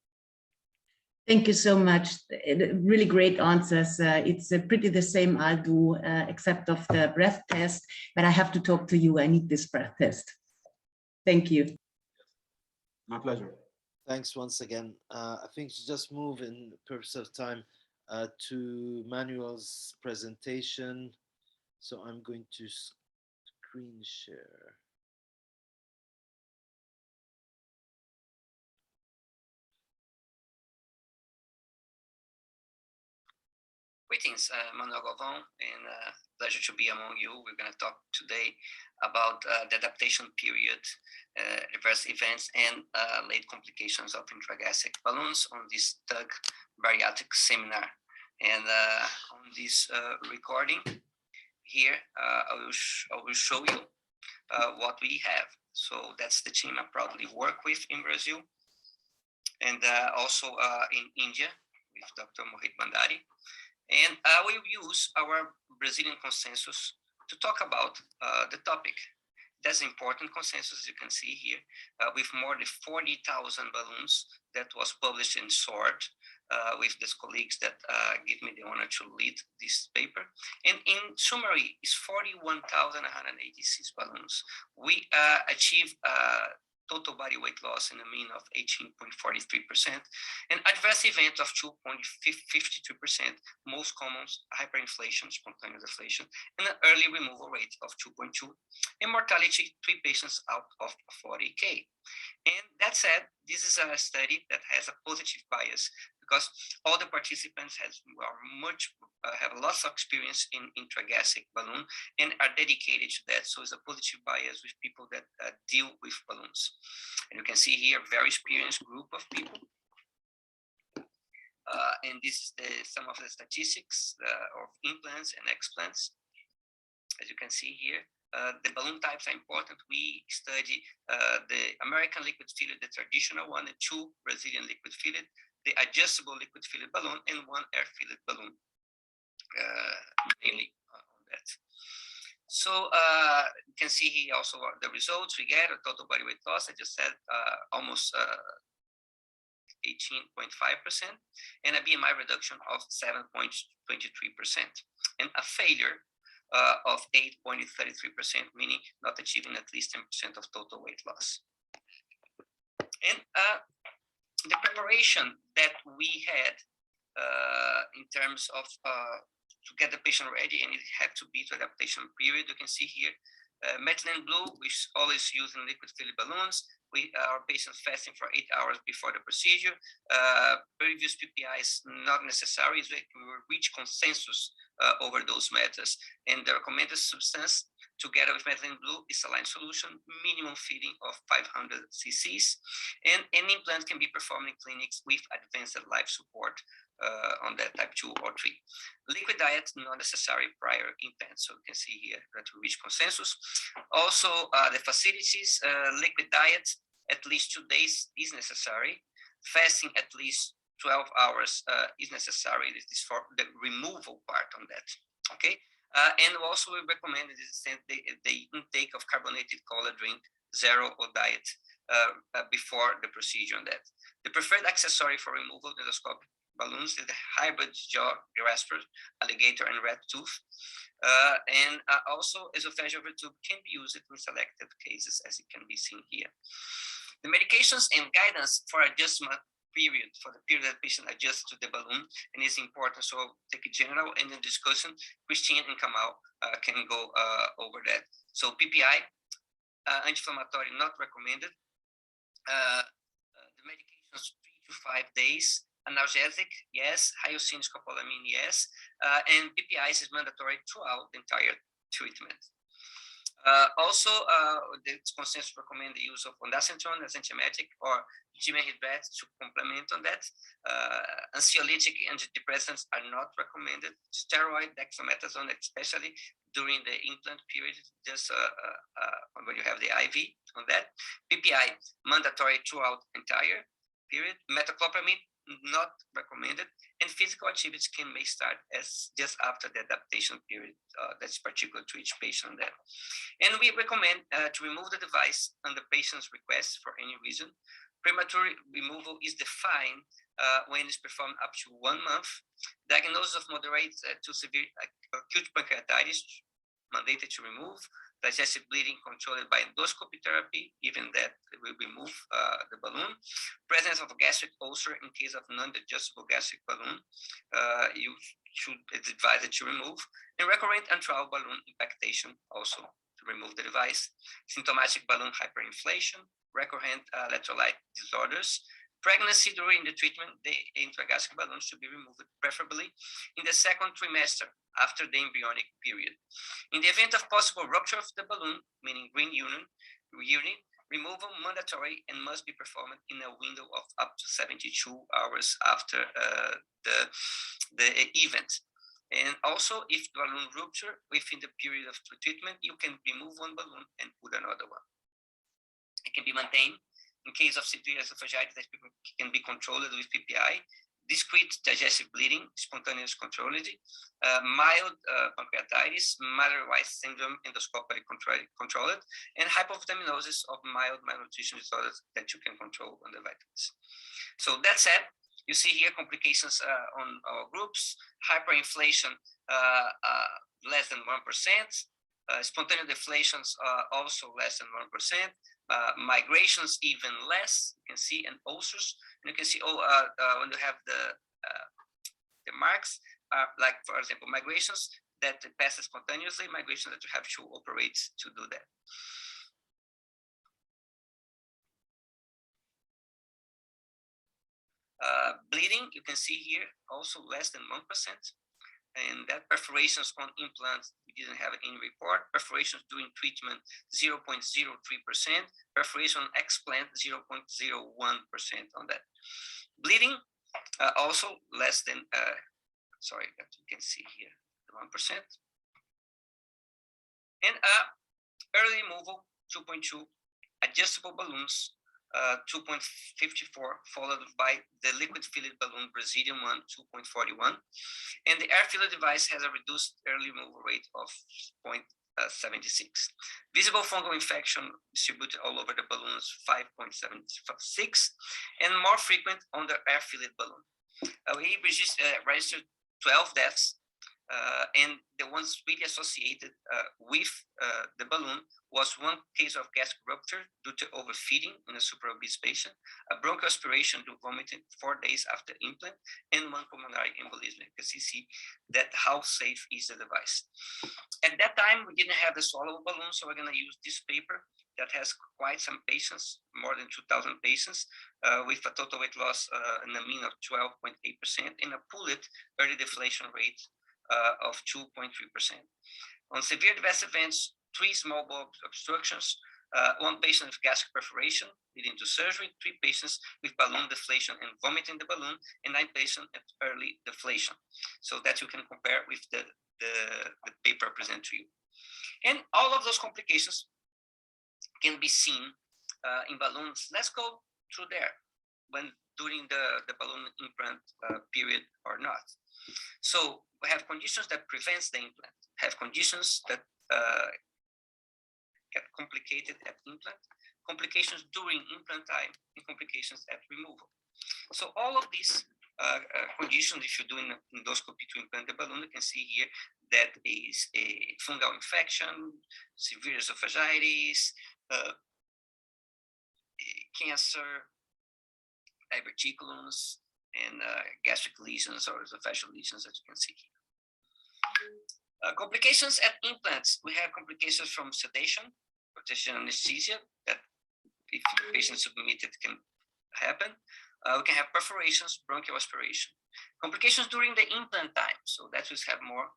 Thank you so much. Really great answers. It's pretty the same I'll do, except of the breath test, but I have to talk to you. I need this breath test. Thank you. My pleasure. Thanks once again. I think to just move in the purpose of time to Manuel's presentation. So I'm going to screen share. Greetings, Manoel Galvao, and pleasure to be among you. We're going to talk today about the adaptation period, reverse events, and late complications of intragastric balloons on this TUG bariatric seminar. And on this recording here, I will show you what we have. So that's the team I proudly work with in Brazil, and also in India with Dr. Mohit Bhandari. And I will use our Brazilian consensus to talk about the topic. That's important consensus, as you can see here, with more than 40,000 balloons that was published in SWORD with these colleagues that give me the honor to lead this paper. And in summary, it's 41,186 balloons. We achieved total body weight loss in a mean of 18.43%, and adverse event of 2.52%, most common hyperinflation, spontaneous deflation, and an early removal rate of 2.2, and mortality 3 patients out of 40K. And that said, this is a study that has a positive bias because all the participants have lots of experience in intragastric balloon and are dedicated to that. So it's a positive bias with people that deal with balloons. And you can see here a very experienced group of people. And this is some of the statistics of implants and explants. As you can see here, the balloon types are important. We study the American liquid filled, the traditional one, and 2 Brazilian liquid filled, the adjustable liquid filled balloon, and 1 air filled balloon, mainly on that. So you can see here also the results we get, a total body weight loss, I just said almost 18.5%, and a BMI reduction of 7.23%, and a failure of 8.33%, meaning not achieving at least 10% of total weight loss. And the preparation that we had in terms of to get the patient ready, and it had to be to adaptation period. You can see here, methylene blue, which is always used in liquid filled balloons. Our patients fasting for 8 hours before the procedure. Previous PPIs not necessary. We will reach consensus over those methods. And the recommended substance together with methylene blue is saline solution, minimum feeding of 500 cc's. And any implant can be performed in clinics with advanced life support on that type 2 or 3. Liquid diet, not necessary prior implant. So you can see here that we reach consensus. Also, the facilities, liquid diet, at least 2 days is necessary. Fasting at least 12 hours is necessary. This is for the removal part on that, okay? And also we recommend the intake of carbonated cola drink, zero or diet before the procedure on that. The preferred accessory for removal of endoscopic balloons is the hybrid jaw grasper, alligator and rat tooth. And also esophageal tube can be used in selected cases, as it can be seen here. The medications and guidance for adjustment period, for the period that patient adjusts to the balloon, and it's important. So I'll take a general and then discussion. Christine and Kamal can go over that. So PPI, anti-inflammatory, not recommended. The medications 3 to 5 days. Analgesic, yes. Hyoscine scopolamine, yes. And PPIs is mandatory throughout the entire treatment. Also, the consensus recommend the use of ondansetron as antiemetic or dimeridate to complement on that. Anxiolytic antidepressants are not recommended. Steroid, dexamethasone, especially during the implant period, just when you have the IV on that. PPI, mandatory throughout entire period. Metoclopramide, not recommended, and physical activities may start as just after the adaptation period. That's particular to each patient there. And we recommend to remove the device on the patient's request for any reason. Premature removal is defined when it's performed up to 1 month. Diagnosis of moderate to severe acute pancreatitis, mandated to remove. Digestive bleeding controlled by endoscopy therapy, even that will remove the balloon. Presence of a gastric ulcer in case of non-adjustable gastric balloon, you should advise it to remove. And recurrent antral balloon impactation, also to remove the device. Symptomatic balloon hyperinflation, recurrent electrolyte disorders. Pregnancy during the treatment, the intragastric balloon should be removed, preferably in the 2nd trimester after the embryonic period. In the event of possible rupture of the balloon, meaning green urine, removal mandatory and must be performed in a window of up to 72 hours after the event. And also, if the balloon rupture within the period of treatment, you can remove one balloon and put another one. It can be maintained. In case of severe esophagitis, that can be controlled with PPI, discrete digestive bleeding, spontaneous controllability, mild pancreatitis, Mallory-Weiss syndrome, endoscopically controlled, and hypovitaminosis of mild malnutrition disorders that you can control on the vitamins. So that said, You see here complications on our groups, hyperinflation less than 1%, spontaneous deflations also less than 1%, migrations even less, you can see, and ulcers. And you can see, when you have the marks, like for example, migrations that pass spontaneously, migrations that you have to operate to do that. Bleeding, you can see here, also less than 1%. And that perforations on implants, we didn't have any report. Perforations during treatment, 0.03%. Perforation on explant, 0.01% on that. Bleeding, also less than, sorry, that you can see here, 1%. And early removal, 2.2. Adjustable balloons, 2.54, followed by the liquid filled balloon Brazilian one, 2.41. And the air filled device has a reduced early removal rate of 0.76. Visible fungal infection distributed all over the balloons, 5.76, and more frequent on the air filled balloon. We registered 12 deaths, and the ones really associated with the balloon was one case of gastric rupture due to overfeeding in a super obese patient, a bronchial aspiration due to vomiting 4 days after implant, and one pulmonary embolism. You can see that how safe is the device. At that time, we didn't have the swallowable balloon, so we're going to use this paper that has quite some patients, more than 2,000 patients, with a total weight loss in a mean of 12.8% and a pooled early deflation rate of 2.3%. On severe adverse events, 3 small bowel obstructions, 1 patient with gastric perforation leading to surgery, 3 patients with balloon deflation and vomiting the balloon, and 9 patients at early deflation. So that you can compare with the paper presented to you. And all of those complications can be seen in balloons. Let's go through there when during the balloon implant period or not. So we have conditions that prevents the implant, have conditions that get complicated at implant, complications during implant time, and complications at removal. So all of these conditions, if you're doing endoscopy to implant the balloon, you can see here that is a fungal infection, severe esophagitis, cancer, diverticulums, and gastric lesions or esophageal lesions, as you can see here. Complications at implants, we have complications from sedation, rotation anesthesia, that if the patient submitted can happen. We can have perforations, bronchial aspiration. Complications during the implant time, so that we have more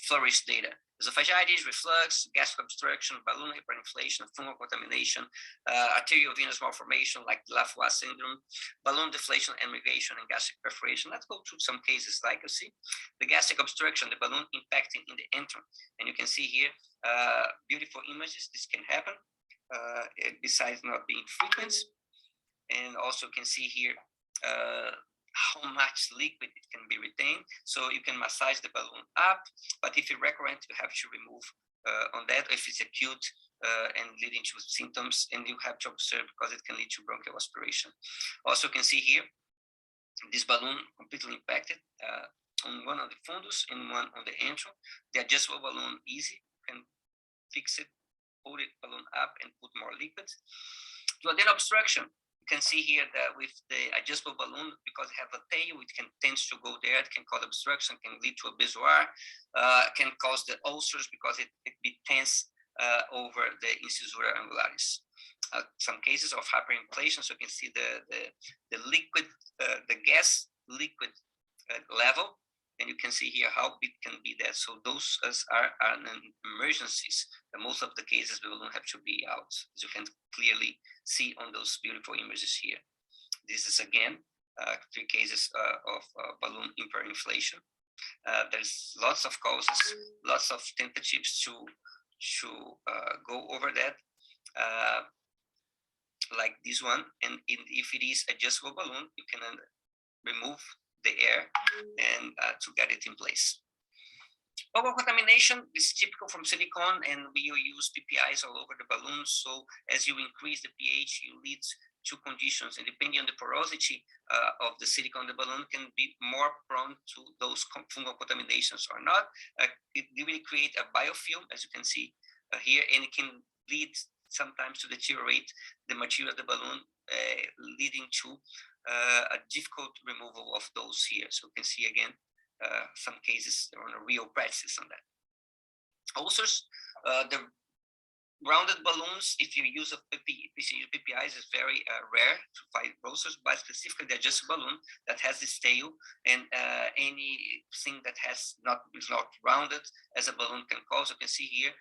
flourished data. Esophagitis, reflux, gastric obstruction, balloon hyperinflation, fungal contamination, arterial venous malformation like Laffois syndrome, balloon deflation, emigration, and gastric perforation. Let's go through some cases like you see. The gastric obstruction, the balloon impacting in the antrum. And you can see here beautiful images. This can happen besides not being frequent. And also can see here how much liquid it can be retained. So you can massage the balloon up, but if it's recurrent, you have to remove on that if it's acute and leading to symptoms, and you have to observe because it can lead to bronchial aspiration. Also can see here, this balloon completely impacted on one on the fundus and one on the antrum. The adjustable balloon, easy, you can fix it, pull it balloon up and put more liquid. Duodenal obstruction, you can see here that with the adjustable balloon, because it have a tail, it can tend to go there. It can cause obstruction, can lead to a bezoar, can cause the ulcers because it be tense over the incisura angularis. Some cases of hyperinflation, so you can see the liquid, the gas liquid level, and you can see here how big can be that. So those are emergencies. Most of the cases we will have to be out, as you can clearly see on those beautiful images here. This is again 3 cases of balloon hyperinflation. There's lots of causes, lots of tentatives to go over that, like this one. And if it is adjustable balloon, you can remove the air and to get it in place. Fungal contamination is typical from silicone, and we use PPIs all over the balloon. So as you increase the pH, you lead two conditions, and depending on the porosity of the silicone, the balloon can be more prone to those fungal contaminations or not. It will create a biofilm, as you can see here, and it can lead sometimes to deteriorate the material of the balloon, leading to a difficult removal of those here. So you can see again some cases on a real practice on that. Ulcers, the rounded balloons, if you use a PPIs, is very rare to find ulcers, but specifically the adjustable balloon that has this tail, and anything that is not rounded as a balloon can cause. You can see here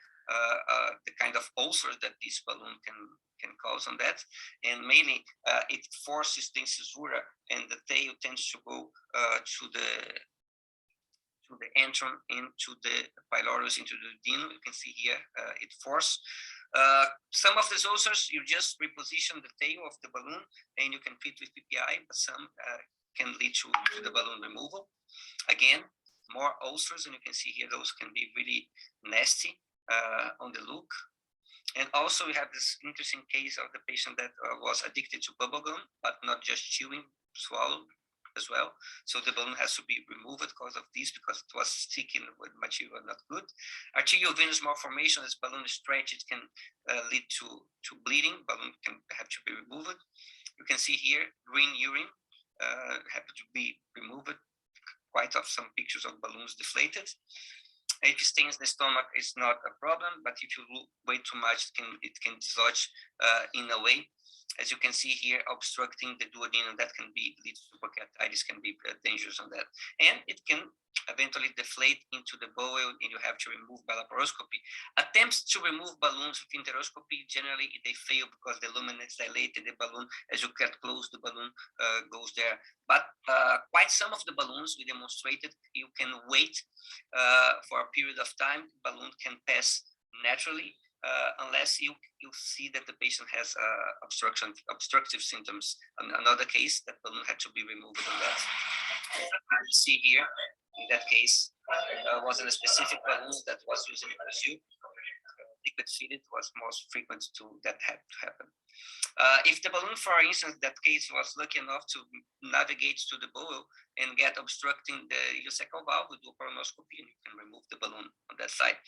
the kind of ulcers that this balloon can cause on that, and mainly it forces the incisura, and the tail tends to go to the entrance into the pylorus, into the duodenum. You can see here it forces. Some of these ulcers, you just reposition the tail of the balloon and you can treat with PPI, but some can lead to the balloon removal. Again, more ulcers, and you can see here those can be really nasty on the look. And also we have this interesting case of the patient that was addicted to bubblegum, but not just chewing, swallow as well. So the balloon has to be removed because of this, because it was sticking with material not good. Arterial venous malformation, this balloon stretch, it can lead to bleeding. Balloon can have to be removed. You can see here green urine have to be removed. Quite of some pictures of balloons deflated. If it stains the stomach, it's not a problem, but if you weigh too much, it can dislodge in a way. As you can see here, obstructing the duodenum, that can lead to pancreatitis, can be dangerous on that. And it can eventually deflate into the bowel, and you have to remove by laparoscopy. Attempts to remove balloons with enteroscopy, generally they fail because the lumen is dilated, the balloon, as you get close, the balloon goes there. But quite some of the balloons we demonstrated, you can wait for a period of time, the balloon can pass naturally, unless you see that the patient has obstructive symptoms. Another case, that balloon had to be removed on that. You see here, in that case, wasn't a specific balloon that was used in Brazil. Liquid fitted was most frequent that had to happen. If the balloon, for instance, that case was lucky enough to navigate to the bowel and get obstructing the ileocecal valve, we do colonoscopy and you can remove the balloon on that side.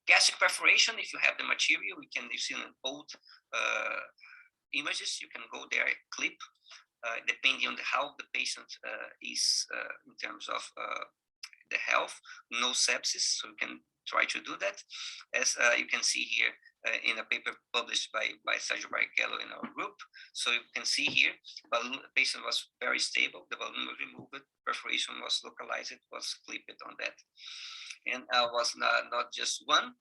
Gastric perforation, if you have the material, you see in old images, you can go there, clip, depending on how the patient is in terms of the health, no sepsis, so you can try to do that. As you can see here in a paper published by Sergio Barrichello in our group. So you can see here, the patient was very stable, the balloon was removed, perforation was localized, was clipped on that. And was not just one,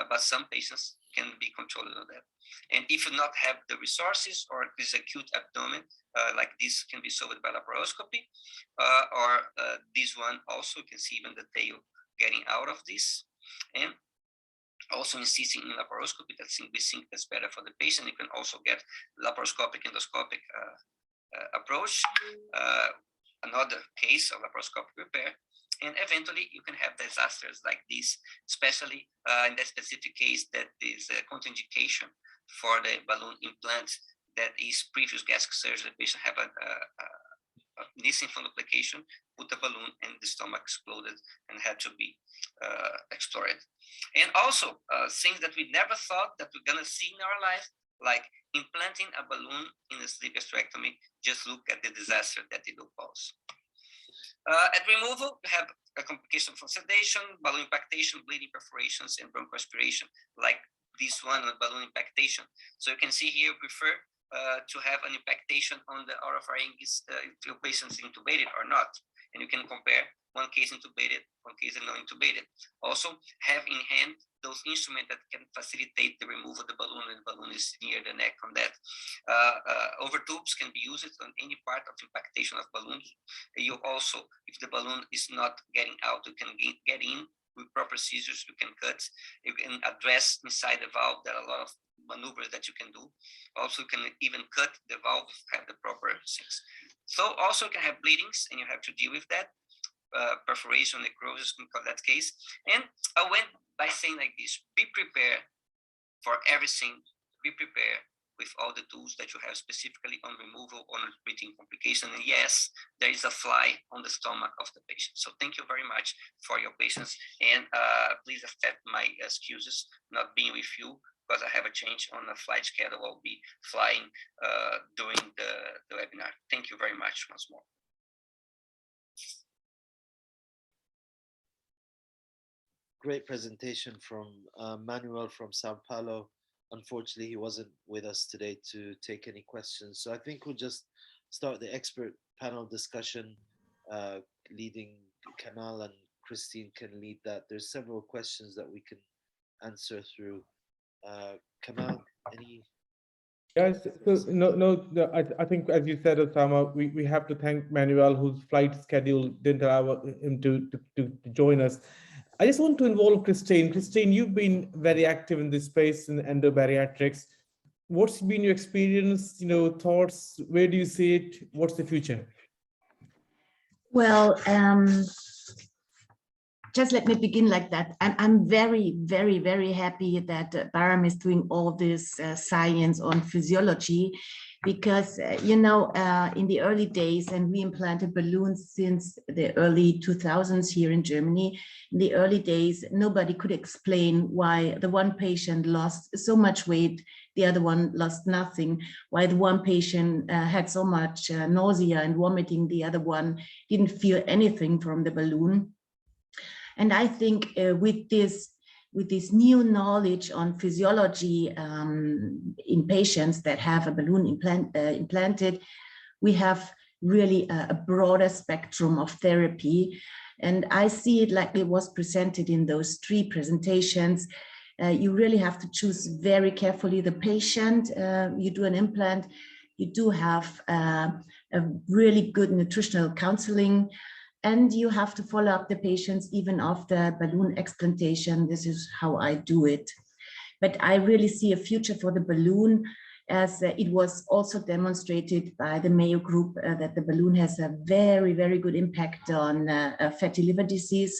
but some patients can be controlled on that. And if you not have the resources or this acute abdomen, like this can be solved by laparoscopy, or this one also, you can see even the tail getting out of this. And also insisting in laparoscopy, that we think that's better for the patient. You can also get laparoscopic endoscopic approach, another case of laparoscopic repair. And eventually you can have disasters like this, especially in that specific case that is a contraindication for the balloon implant that is previous gastric surgery. The patient have a Nissen fundoplication, put a balloon and the stomach exploded and had to be explored. And also things that we never thought that we're gonna see in our life, like implanting a balloon in a sleeve gastrectomy. Just look at the disaster that it will cause. At removal, we have a complication from sedation, balloon impactation, bleeding, perforations, and bronchoaspiration, like this one with balloon impactation. So you can see here, prefer to have an impactation on the oropharynx if your patient is intubated or not. And you can compare one case intubated, one case not intubated. Also have in hand those instruments that can facilitate the removal of the balloon, and the balloon is near the neck on that. Over tubes can be used on any part of impactation of balloons. You also, if the balloon is not getting out, you can get in with proper scissors, you can cut, you can address inside the valve. There are a lot of maneuvers that you can do. Also, you can even cut the valve, have the proper things. So also you can have bleedings, and you have to deal with that. Perforation, necrosis, in that case. And I went by saying like this: be prepared for everything. Be prepared with all the tools that you have specifically on removal, on treating complication. And yes, there is a fly on the stomach of the patient. So thank you very much for your patience. And please accept my excuses not being with you, because I have a change on the flight schedule. I'll be flying during the webinar. Thank you very much once more. Great presentation from Manuel from Sao Paulo. Unfortunately, he wasn't with us today to take any questions. So I think we'll just start the expert panel discussion. Leading Kamal and Christine can lead that. There's several questions that we can answer through. Kamal, any? Yes, so I think, as you said, Osama, we have to thank Manuel, whose flight schedule didn't allow him to join us. I just want to involve Christine. Christine, you've been very active in this space in endobariatrics. What's been your experience, thoughts? Where do you see it? What's the future? Well, just let me begin like that. I'm very, very, very happy that Barham is doing all this science on physiology, because, in the early days, and we implanted balloons since the early 2000s here in Germany. In the early days, nobody could explain why the one patient lost so much weight, the other one lost nothing, why the one patient had so much nausea and vomiting, the other one didn't feel anything from the balloon. And I think with this new knowledge on physiology in patients that have a balloon implanted, we have really a broader spectrum of therapy. And I see it like it was presented in those 3 presentations. You really have to choose very carefully the patient. You do an implant, you do have a really good nutritional counseling, and you have to follow up the patients even after balloon explantation. This is how I do it. But I really see a future for the balloon, as it was also demonstrated by the Mayo Group that the balloon has a very, very good impact on fatty liver disease.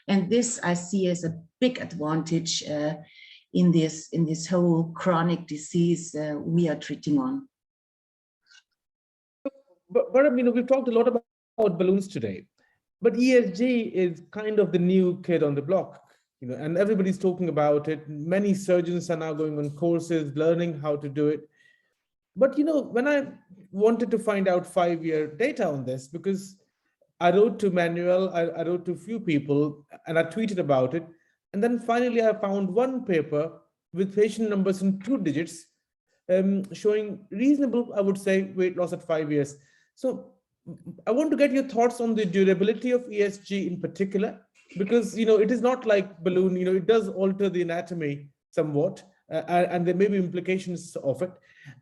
And this I see as a big advantage in this whole chronic disease we are treating on. But we've talked a lot about balloons today, but ESG is kind of the new kid on the block, and everybody's talking about it. Many surgeons are now going on courses, learning how to do it. But, when I wanted to find out 5-year data on this, because I wrote to Manuel, I wrote to a few people, and I tweeted about it. And then finally, I found one paper with patient numbers in 2 digits, showing reasonable, I would say, weight loss at 5 years. So I want to get your thoughts on the durability of ESG in particular, because, it is not like balloon, it does alter the anatomy somewhat, and there may be implications of it.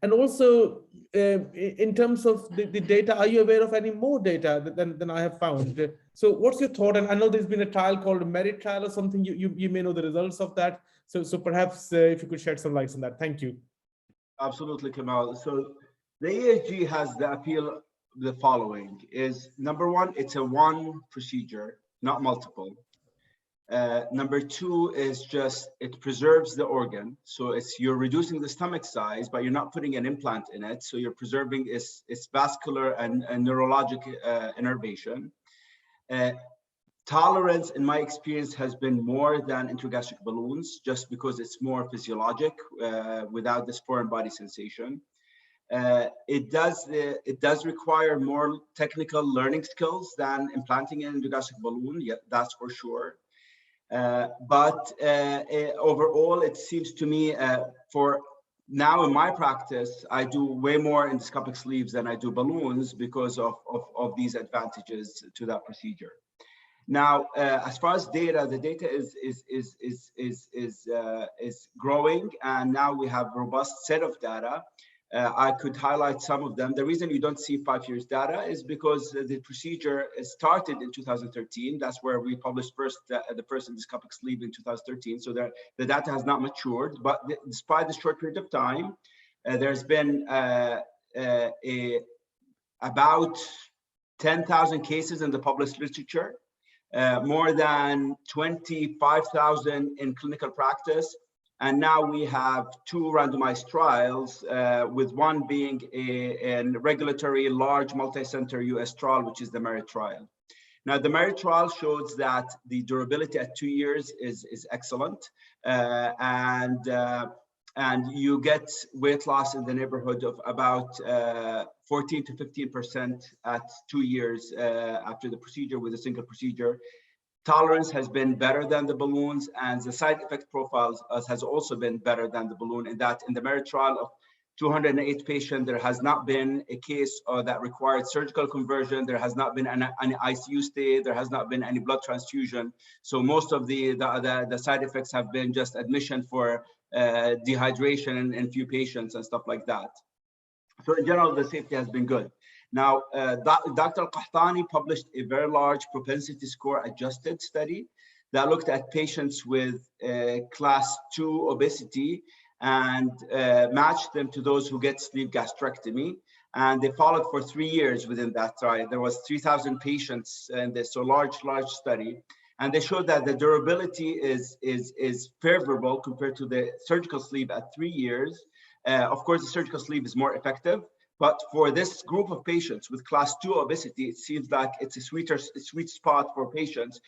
And also, in terms of the data, are you aware of any more data than I have found? So what's your thought? And I know there's been a trial called a Merit trial or something. You may know the results of that. So perhaps if you could shed some light on that. Thank you. Absolutely, Kamal. So the ESG has the appeal. The following is: number one, it's a one procedure, not multiple. Number 2 is just it preserves the organ. So you're reducing the stomach size, but you're not putting an implant in it. So you're preserving its vascular and neurologic innervation. Tolerance, in my experience, has been more than intragastric balloons, just because it's more physiologic without this foreign body sensation. It does require more technical learning skills than implanting an intragastric balloon. Yeah, that's for sure. But overall, it seems to me, for now in my practice, I do way more endoscopic sleeves than I do balloons because of these advantages to that procedure. Now, as far as data, the data is growing, and now we have a robust set of data. I could highlight some of them. The reason you don't see 5 years data is because the procedure started in 2013. That's where we published the first endoscopic sleeve in 2013. So the data has not matured. But despite the short period of time, there's been about 10,000 cases in the published literature, more than 25,000 in clinical practice, And now we have 2 randomized trials, with one being a regulatory large multi-center US trial, which is the MERIT trial. Now, the MERIT trial shows that the durability at 2 years is excellent, and you get weight loss in the neighborhood of about 14 to 15% at 2 years after the procedure with a single procedure. Tolerance has been better than the balloons, and the side effect profiles has also been better than the balloon, in that in the MERIT trial of 208 patients, there has not been a case that required surgical conversion. There has not been an ICU stay. There has not been any blood transfusion. So most of the side effects have been just admission for dehydration in few patients and stuff like that. So in general, the safety has been good. Now, Dr. Al-Qahtani published a very large propensity score adjusted study that looked at patients with class 2 obesity and matched them to those who get sleeve gastrectomy. And they followed for 3 years within that trial. There was 3,000 patients in this, so large study. And they showed that the durability is favorable compared to the surgical sleeve at 3 years. Of course, the surgical sleeve is more effective. But for this group of patients with class 2 obesity, it seems like it's a sweet spot for patients.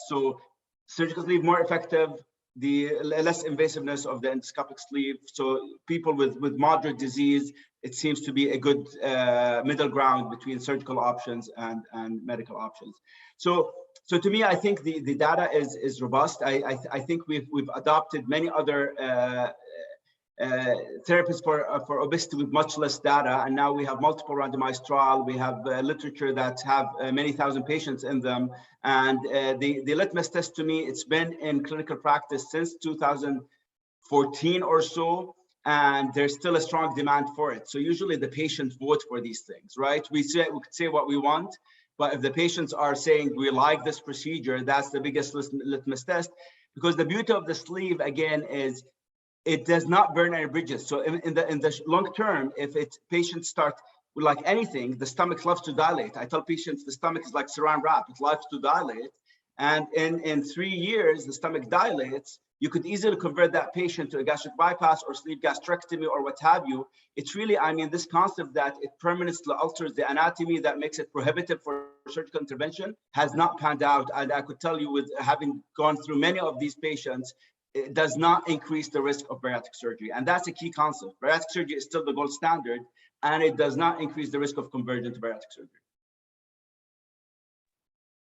So surgical sleeve more effective, the less invasiveness of the endoscopic sleeve. So people with moderate disease, it seems to be a good middle ground between surgical options and medical options. So to me, I think the data is robust. I think we've adopted many other therapies for obesity with much less data, and now we have multiple randomized trial. We have literature that have many thousand patients in them, and the litmus test to me, it's been in clinical practice since 2014 or so, and there's still a strong demand for it. So usually the patients vote for these things, right? We could say what we want, but if the patients are saying we like this procedure, that's the biggest litmus test, because the beauty of the sleeve again is it does not burn any bridges. So in the long term, if patients start with like anything, the stomach loves to dilate. I tell patients the stomach is like saran wrap, it loves to dilate. And in 3 years, the stomach dilates. You could easily convert that patient to a gastric bypass or sleeve gastrectomy or what have you. It's really, I mean, this concept that it permanently alters the anatomy that makes it prohibitive for surgical intervention has not panned out. And I could tell you, with having gone through many of these patients, it does not increase the risk of bariatric surgery. And that's a key concept. Bariatric surgery is still the gold standard, and it does not increase the risk of conversion to bariatric surgery.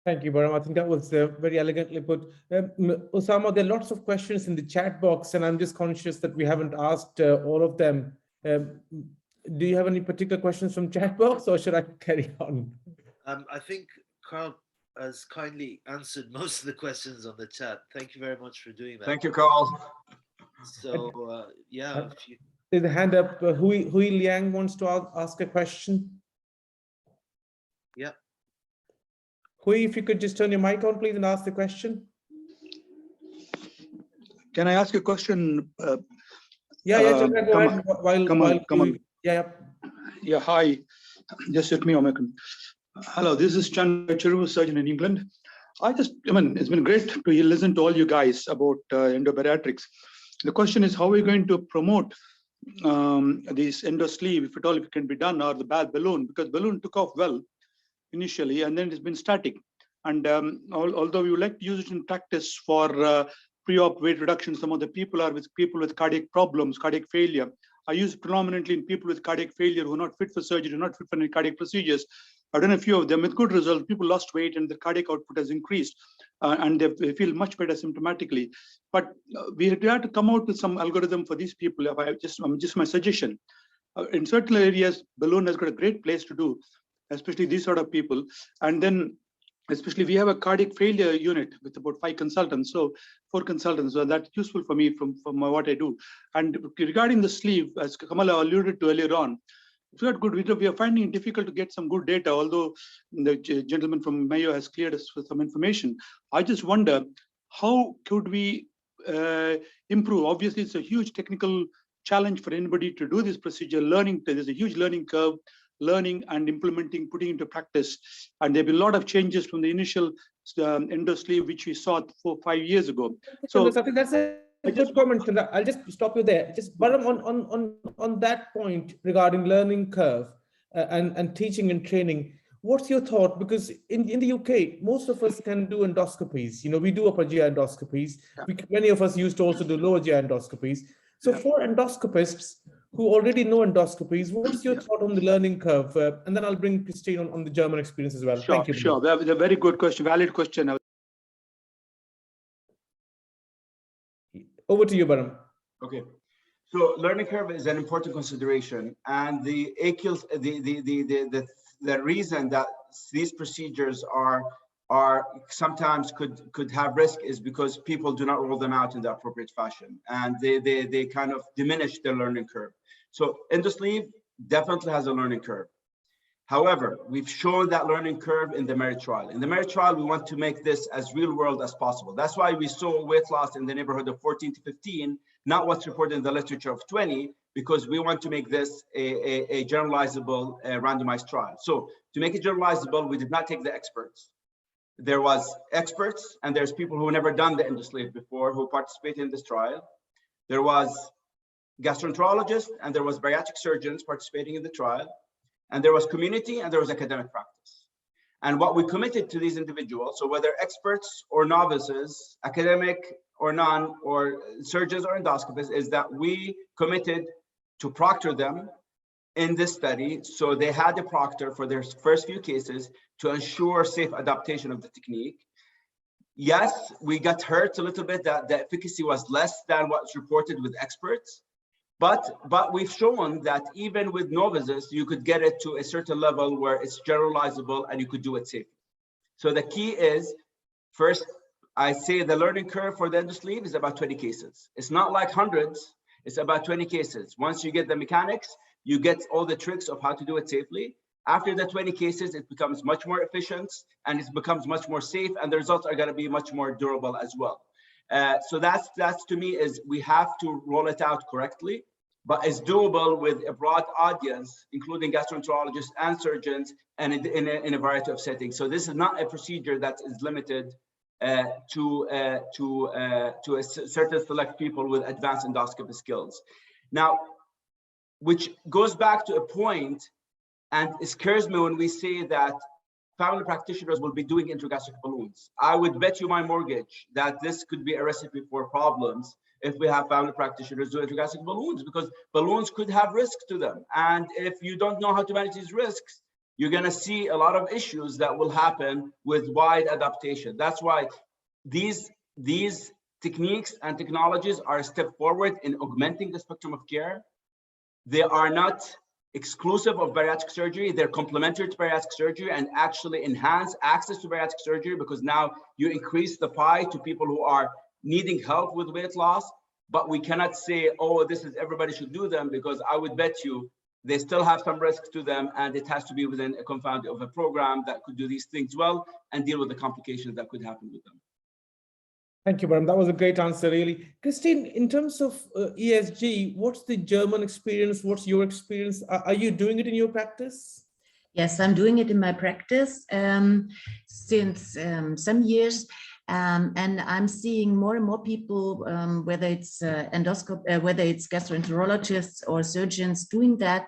Thank you, Barham. I think that was very elegantly put. Osama, there are lots of questions in the chat box, and I'm just conscious that we haven't asked all of them. Do you have any particular questions from chat box, or should I carry on? I think Carl has kindly answered most of the questions on the chat. Thank you very much for doing that. Thank you, Carl. So yeah, There's a hand up. Hui Liang wants to ask a question. Yeah. Hui, if you could just turn your mic on, please, and ask the question. Can I ask a question? Yeah, Chandra, go ahead. Come on. Yeah. Hi. Just let me on. Hello, this is Chandra, surgeon in England. It's been great to listen to all you guys about endobariatrics. The question is, how are we going to promote this endo sleeve, if at all it can be done, or the balloon, because balloon took off well initially, and then it's been static. And although we would like to use it in practice for pre-op weight reduction, some of the people are with people with cardiac problems, cardiac failure. I use it predominantly in people with cardiac failure who are not fit for surgery, not fit for any cardiac procedures. I've done a few of them with good results. People lost weight and the cardiac output has increased, and they feel much better symptomatically. But we have to come out with some algorithm for these people. Just my suggestion. In certain areas, balloon has got a great place to do, especially these sort of people. And then, especially we have a cardiac failure unit with about 5 consultants, so 4 consultants. So that's useful for me from what I do. And regarding the sleeve, as Kamala alluded to earlier on, it's not good. We are finding it difficult to get some good data, although the gentleman from Mayo has cleared us with some information. I just wonder, how could we improve? Obviously, it's a huge technical challenge for anybody to do this procedure. There's a huge learning curve, learning and implementing, putting into practice. And there have been a lot of changes from the initial endo sleeve, which we saw 4 or 5 years ago. So I think that's a a good comment on that. I'll just stop you there. Just Barham, on that point regarding learning curve and teaching and training. What's your thought? Because in the UK, most of us can do endoscopies. You know, we do upper GI endoscopies. Many of us used to also do lower GI endoscopies. So for endoscopists who already know endoscopies, what's your thought on the learning curve? And then I'll bring Christine on the German experience as well. Sure, Thank you. Sure, that's a very good question, valid question. Over to you, Barham. Okay. So learning curve is an important consideration, and the reason that these procedures are sometimes could have risk is because people do not roll them out in the appropriate fashion, and they kind of diminish their learning curve. So endosleeve definitely has a learning curve. However, we've shown that learning curve in the MERIT trial. In the MERIT trial, we want to make this as real world as possible. That's why we saw weight loss in the neighborhood of 14 to 15, not what's reported in the literature of 20, because we want to make this a generalizable randomized trial. So to make it generalizable, we did not take the experts. There was experts, and there's people who never done the endosleeve before who participated in this trial. There was gastroenterologists, and there was bariatric surgeons participating in the trial. And there was community, and there was academic practice. And what we committed to these individuals, so whether experts or novices, academic or none, or surgeons or endoscopists, is that we committed to proctor them in this study. So they had a proctor for their first few cases to ensure safe adaptation of the technique. Yes, we got hurt a little bit that the efficacy was less than what's reported with experts. But we've shown that even with novices, you could get it to a certain level where it's generalizable and you could do it safely. So the key is, first, I say the learning curve for the endosleeve is about 20 cases. It's not like hundreds, it's about 20 cases. Once you get the mechanics, you get all the tricks of how to do it safely. After the 20 cases, it becomes much more efficient and it becomes much more safe, and the results are gonna be much more durable as well. So that's to me is we have to roll it out correctly, but it's doable with a broad audience, including gastroenterologists and surgeons, and in a variety of settings. So this is not a procedure that is limited to a certain select people with advanced endoscopy skills. Now, which goes back to a point, and it scares me when we say that family practitioners will be doing intragastric balloons. I would bet you my mortgage that this could be a recipe for problems if we have family practitioners do intragastric balloons, because balloons could have risks to them. And if you don't know how to manage these risks, you're gonna see a lot of issues that will happen with wide adaptation. That's why these techniques and technologies are a step forward in augmenting the spectrum of care. They are not exclusive of bariatric surgery. They're complementary to bariatric surgery and actually enhance access to bariatric surgery, because now you increase the pie to people who are needing help with weight loss. But we cannot say, oh, this is everybody should do them, because I would bet you they still have some risks to them, and it has to be within a confound of a program that could do these things well and deal with the complications that could happen with them. Thank you, Barham. That was a great answer, really. Christine, in terms of ESG, what's the German experience? What's your experience? Are you doing it in your practice? Yes, I'm doing it in my practice since some years. And I'm seeing more and more people, whether it's whether it's gastroenterologists or surgeons doing that.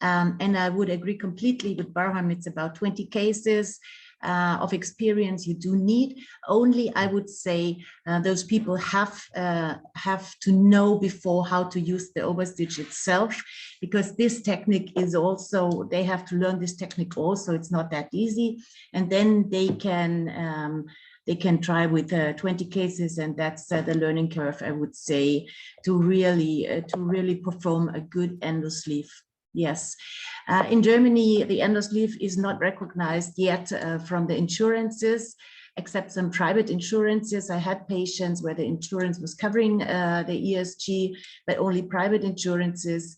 And I would agree completely with Barham. It's about 20 cases of experience you do need. Only I would say those people have to know before how to use the overstitch itself, because this technique is also, they have to learn this technique also. It's not that easy. And then they can try with 20 cases, and that's the learning curve, I would say, to really perform a good endosleeve. Yes, in Germany, the endosleeve is not recognized yet from the insurances, except some private insurances. I had patients where the insurance was covering the ESG, but only private insurances.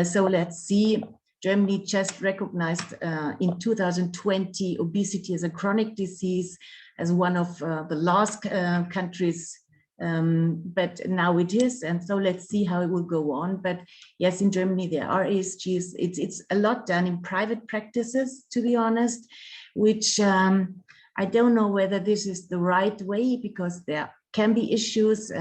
So let's see. Germany just recognized in 2020 obesity as a chronic disease as one of the last countries, but now it is, and so let's see how it will go on. But yes, in Germany there are ESGs. It's a lot done in private practices, to be honest, which I don't know whether this is the right way, because there can be issues.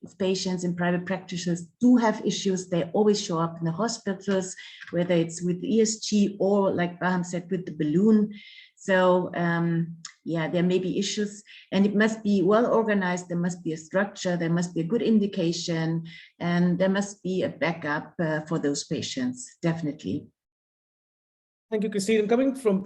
If patients in private practices do have issues, they always show up in the hospitals, whether it's with ESG or, like Barham said, with the balloon. So yeah, there may be issues, and it must be well organized. There must be a structure, there must be a good indication, and there must be a backup for those patients, definitely. Thank you, Christine. And coming from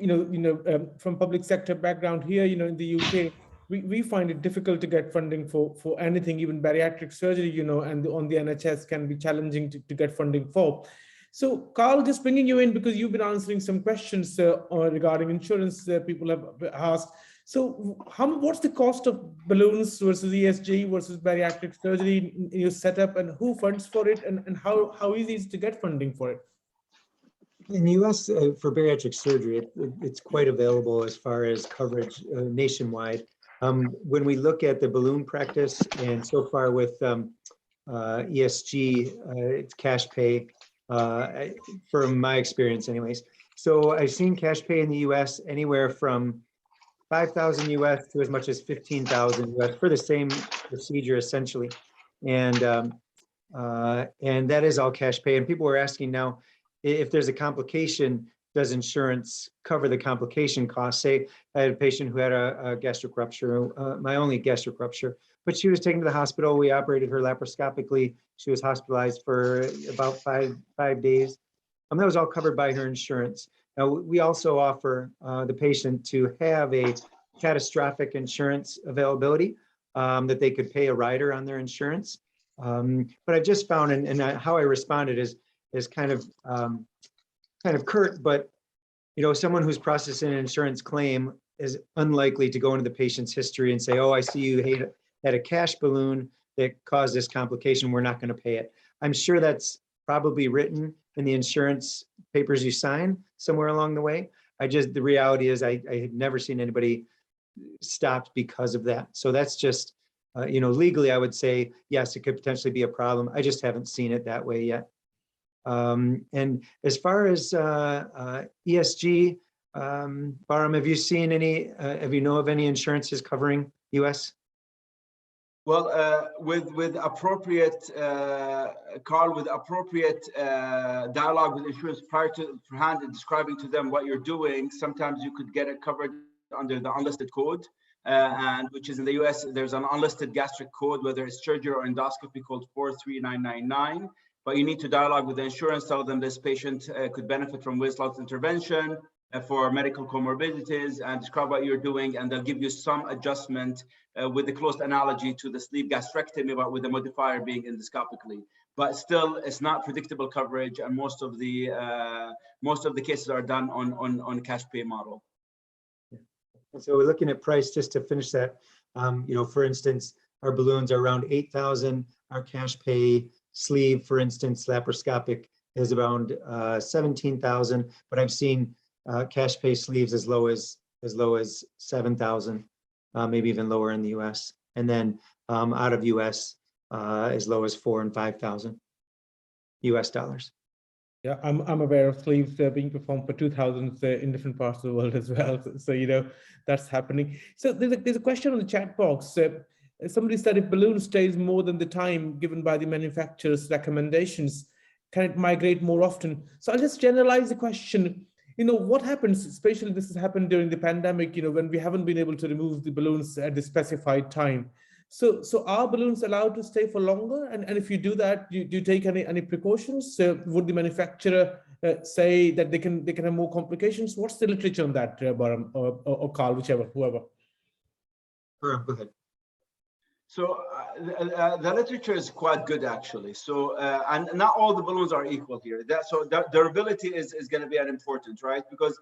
from public sector background here, in the UK, we find it difficult to get funding for anything, even bariatric surgery, and on the NHS can be challenging to get funding for. So, Carl, just bringing you in because you've been answering some questions regarding insurance people have asked. So, what's the cost of balloons versus ESG versus bariatric surgery in your setup, and who funds for it, and how easy is it to get funding for it? In the US, for bariatric surgery, it's quite available as far as coverage nationwide. When we look at the balloon practice, and so far with ESG, it's cash pay, from my experience anyways. So I've seen cash pay in the US anywhere from 5,000 US to as much as 15,000 US for the same procedure essentially. And that is all cash pay. And people were asking now, if there's a complication, does insurance cover the complication costs? Say I had a patient who had a gastric rupture, my only gastric rupture, but she was taken to the hospital. We operated her laparoscopically. She was hospitalized for about five days. That was all covered by her insurance. Now, we also offer the patient to have a catastrophic insurance availability, that they could pay a rider on their insurance. But I just found, and how I responded is kind of curt, but someone who's processing an insurance claim is unlikely to go into the patient's history and say, oh, I see you had a cash balloon that caused this complication, we're not going to pay it. I'm sure that's probably written in the insurance papers you sign somewhere along the way. The reality is I had never seen anybody stopped because of that. So that's just, legally I would say, yes, it could potentially be a problem. I just haven't seen it that way yet. And as far as ESG, Barham, have you seen any, of any insurances covering US? Well, with appropriate, Carl, with appropriate dialogue with insurance prior to hand and describing to them what you're doing, sometimes you could get it covered under the unlisted code, and which is in the US, there's an unlisted gastric code, whether it's surgery or endoscopy, called 43999. But you need to dialogue with the insurance, tell them this patient could benefit from waist loss intervention for medical comorbidities, and describe what you're doing, and they'll give you some adjustment with the close analogy to the sleeve gastrectomy, but with the modifier being endoscopically. But still, it's not predictable coverage, and most of the cases are done on cash pay model. And so we're looking at price, just to finish that. For instance, our balloons are around 8,000. Our cash pay sleeve, for instance, laparoscopic, is around 17,000. But I've seen cash pay sleeves as low as 7,000, maybe even lower in the US. And then out of US, as low as 4,000 and 5,000 US dollars. Yeah, I'm aware of sleeves being performed for 2,000 in different parts of the world as well. So that's happening. So there's a question on the chat box. Somebody said, if balloon stays more than the time given by the manufacturer's recommendations, can it migrate more often? So I'll just generalize the question. What happens, especially this has happened during the pandemic, when we haven't been able to remove the balloons at the specified time. So are balloons allowed to stay for longer? And if you do that, do you take any precautions? Would the manufacturer say that they can have more complications? What's the literature on that, Barham or Carl, whoever? Go ahead. So the literature is quite good, actually. So and not all the balloons are equal here. So durability is going to be an important, right? Because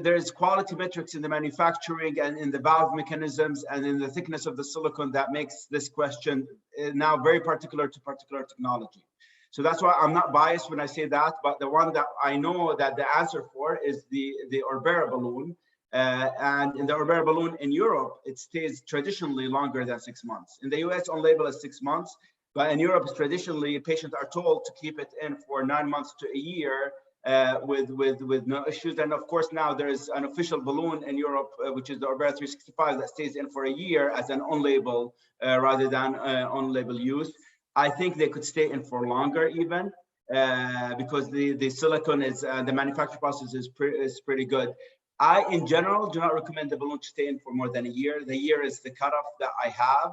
there's quality metrics in the manufacturing and in the valve mechanisms and in the thickness of the silicone that makes this question now very particular to particular technology. So that's why I'm not biased when I say that, but the one that I know that the answer for is the Orbera balloon. And in the Orbera balloon in Europe, it stays traditionally longer than 6 months. In the US, on label is 6 months, but in Europe, traditionally, patients are told to keep it in for 9 months to a year with no issues. And of course, now there is an official balloon in Europe, which is the Orbera 365, that stays in for a year as an on-label rather than on-label use. I think they could stay in for longer even because the silicone is the manufacturing process is pretty good. I, in general, do not recommend the balloon to stay in for more than a year. The year is the cutoff that I have.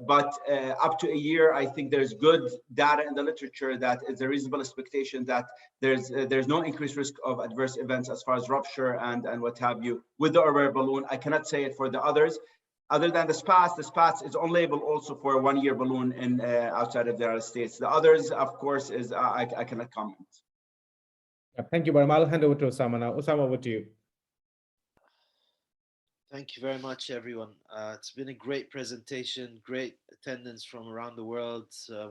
But up to a year, I think there's good data in the literature that is a reasonable expectation that there's no increased risk of adverse events as far as rupture and what have you with the Orbera balloon. I cannot say it for the others. Other than the SPATS is on label also for a 1-year balloon in outside of the United States. The others, of course, is I cannot comment. Thank you, Barham. I'll hand over to Osama now. Osama, over to you. Thank you very much, everyone. It's been a great presentation, great attendance from around the world.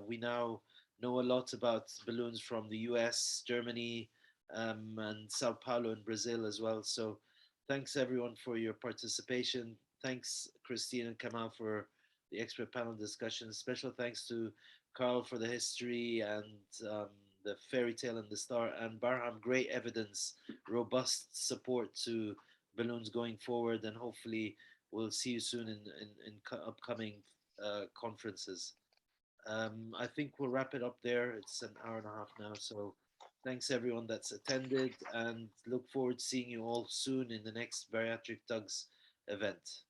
We now know a lot about balloons from the US, Germany, and Sao Paulo in Brazil as well. So thanks everyone for your participation. Thanks, Christine and Kamal, for the expert panel discussion. Special thanks to Carl for the history and the fairy tale and the Starr, and Barham, great evidence, robust support to balloons going forward, and hopefully we'll see you soon in upcoming conferences. I think we'll wrap it up there. It's an hour and a half now, so thanks everyone that's attended, and look forward to seeing you all soon in the next Bariatric TUGS event.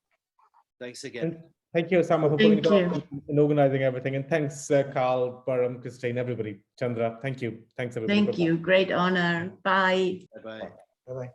Thanks again. And thank you, Osama, for putting it on and organizing everything. And thanks, Carl, Barham, Christine, everybody. Chandra, thank you. Thanks, everybody. Thank you. Great honor. Bye. Bye-bye. Bye-bye.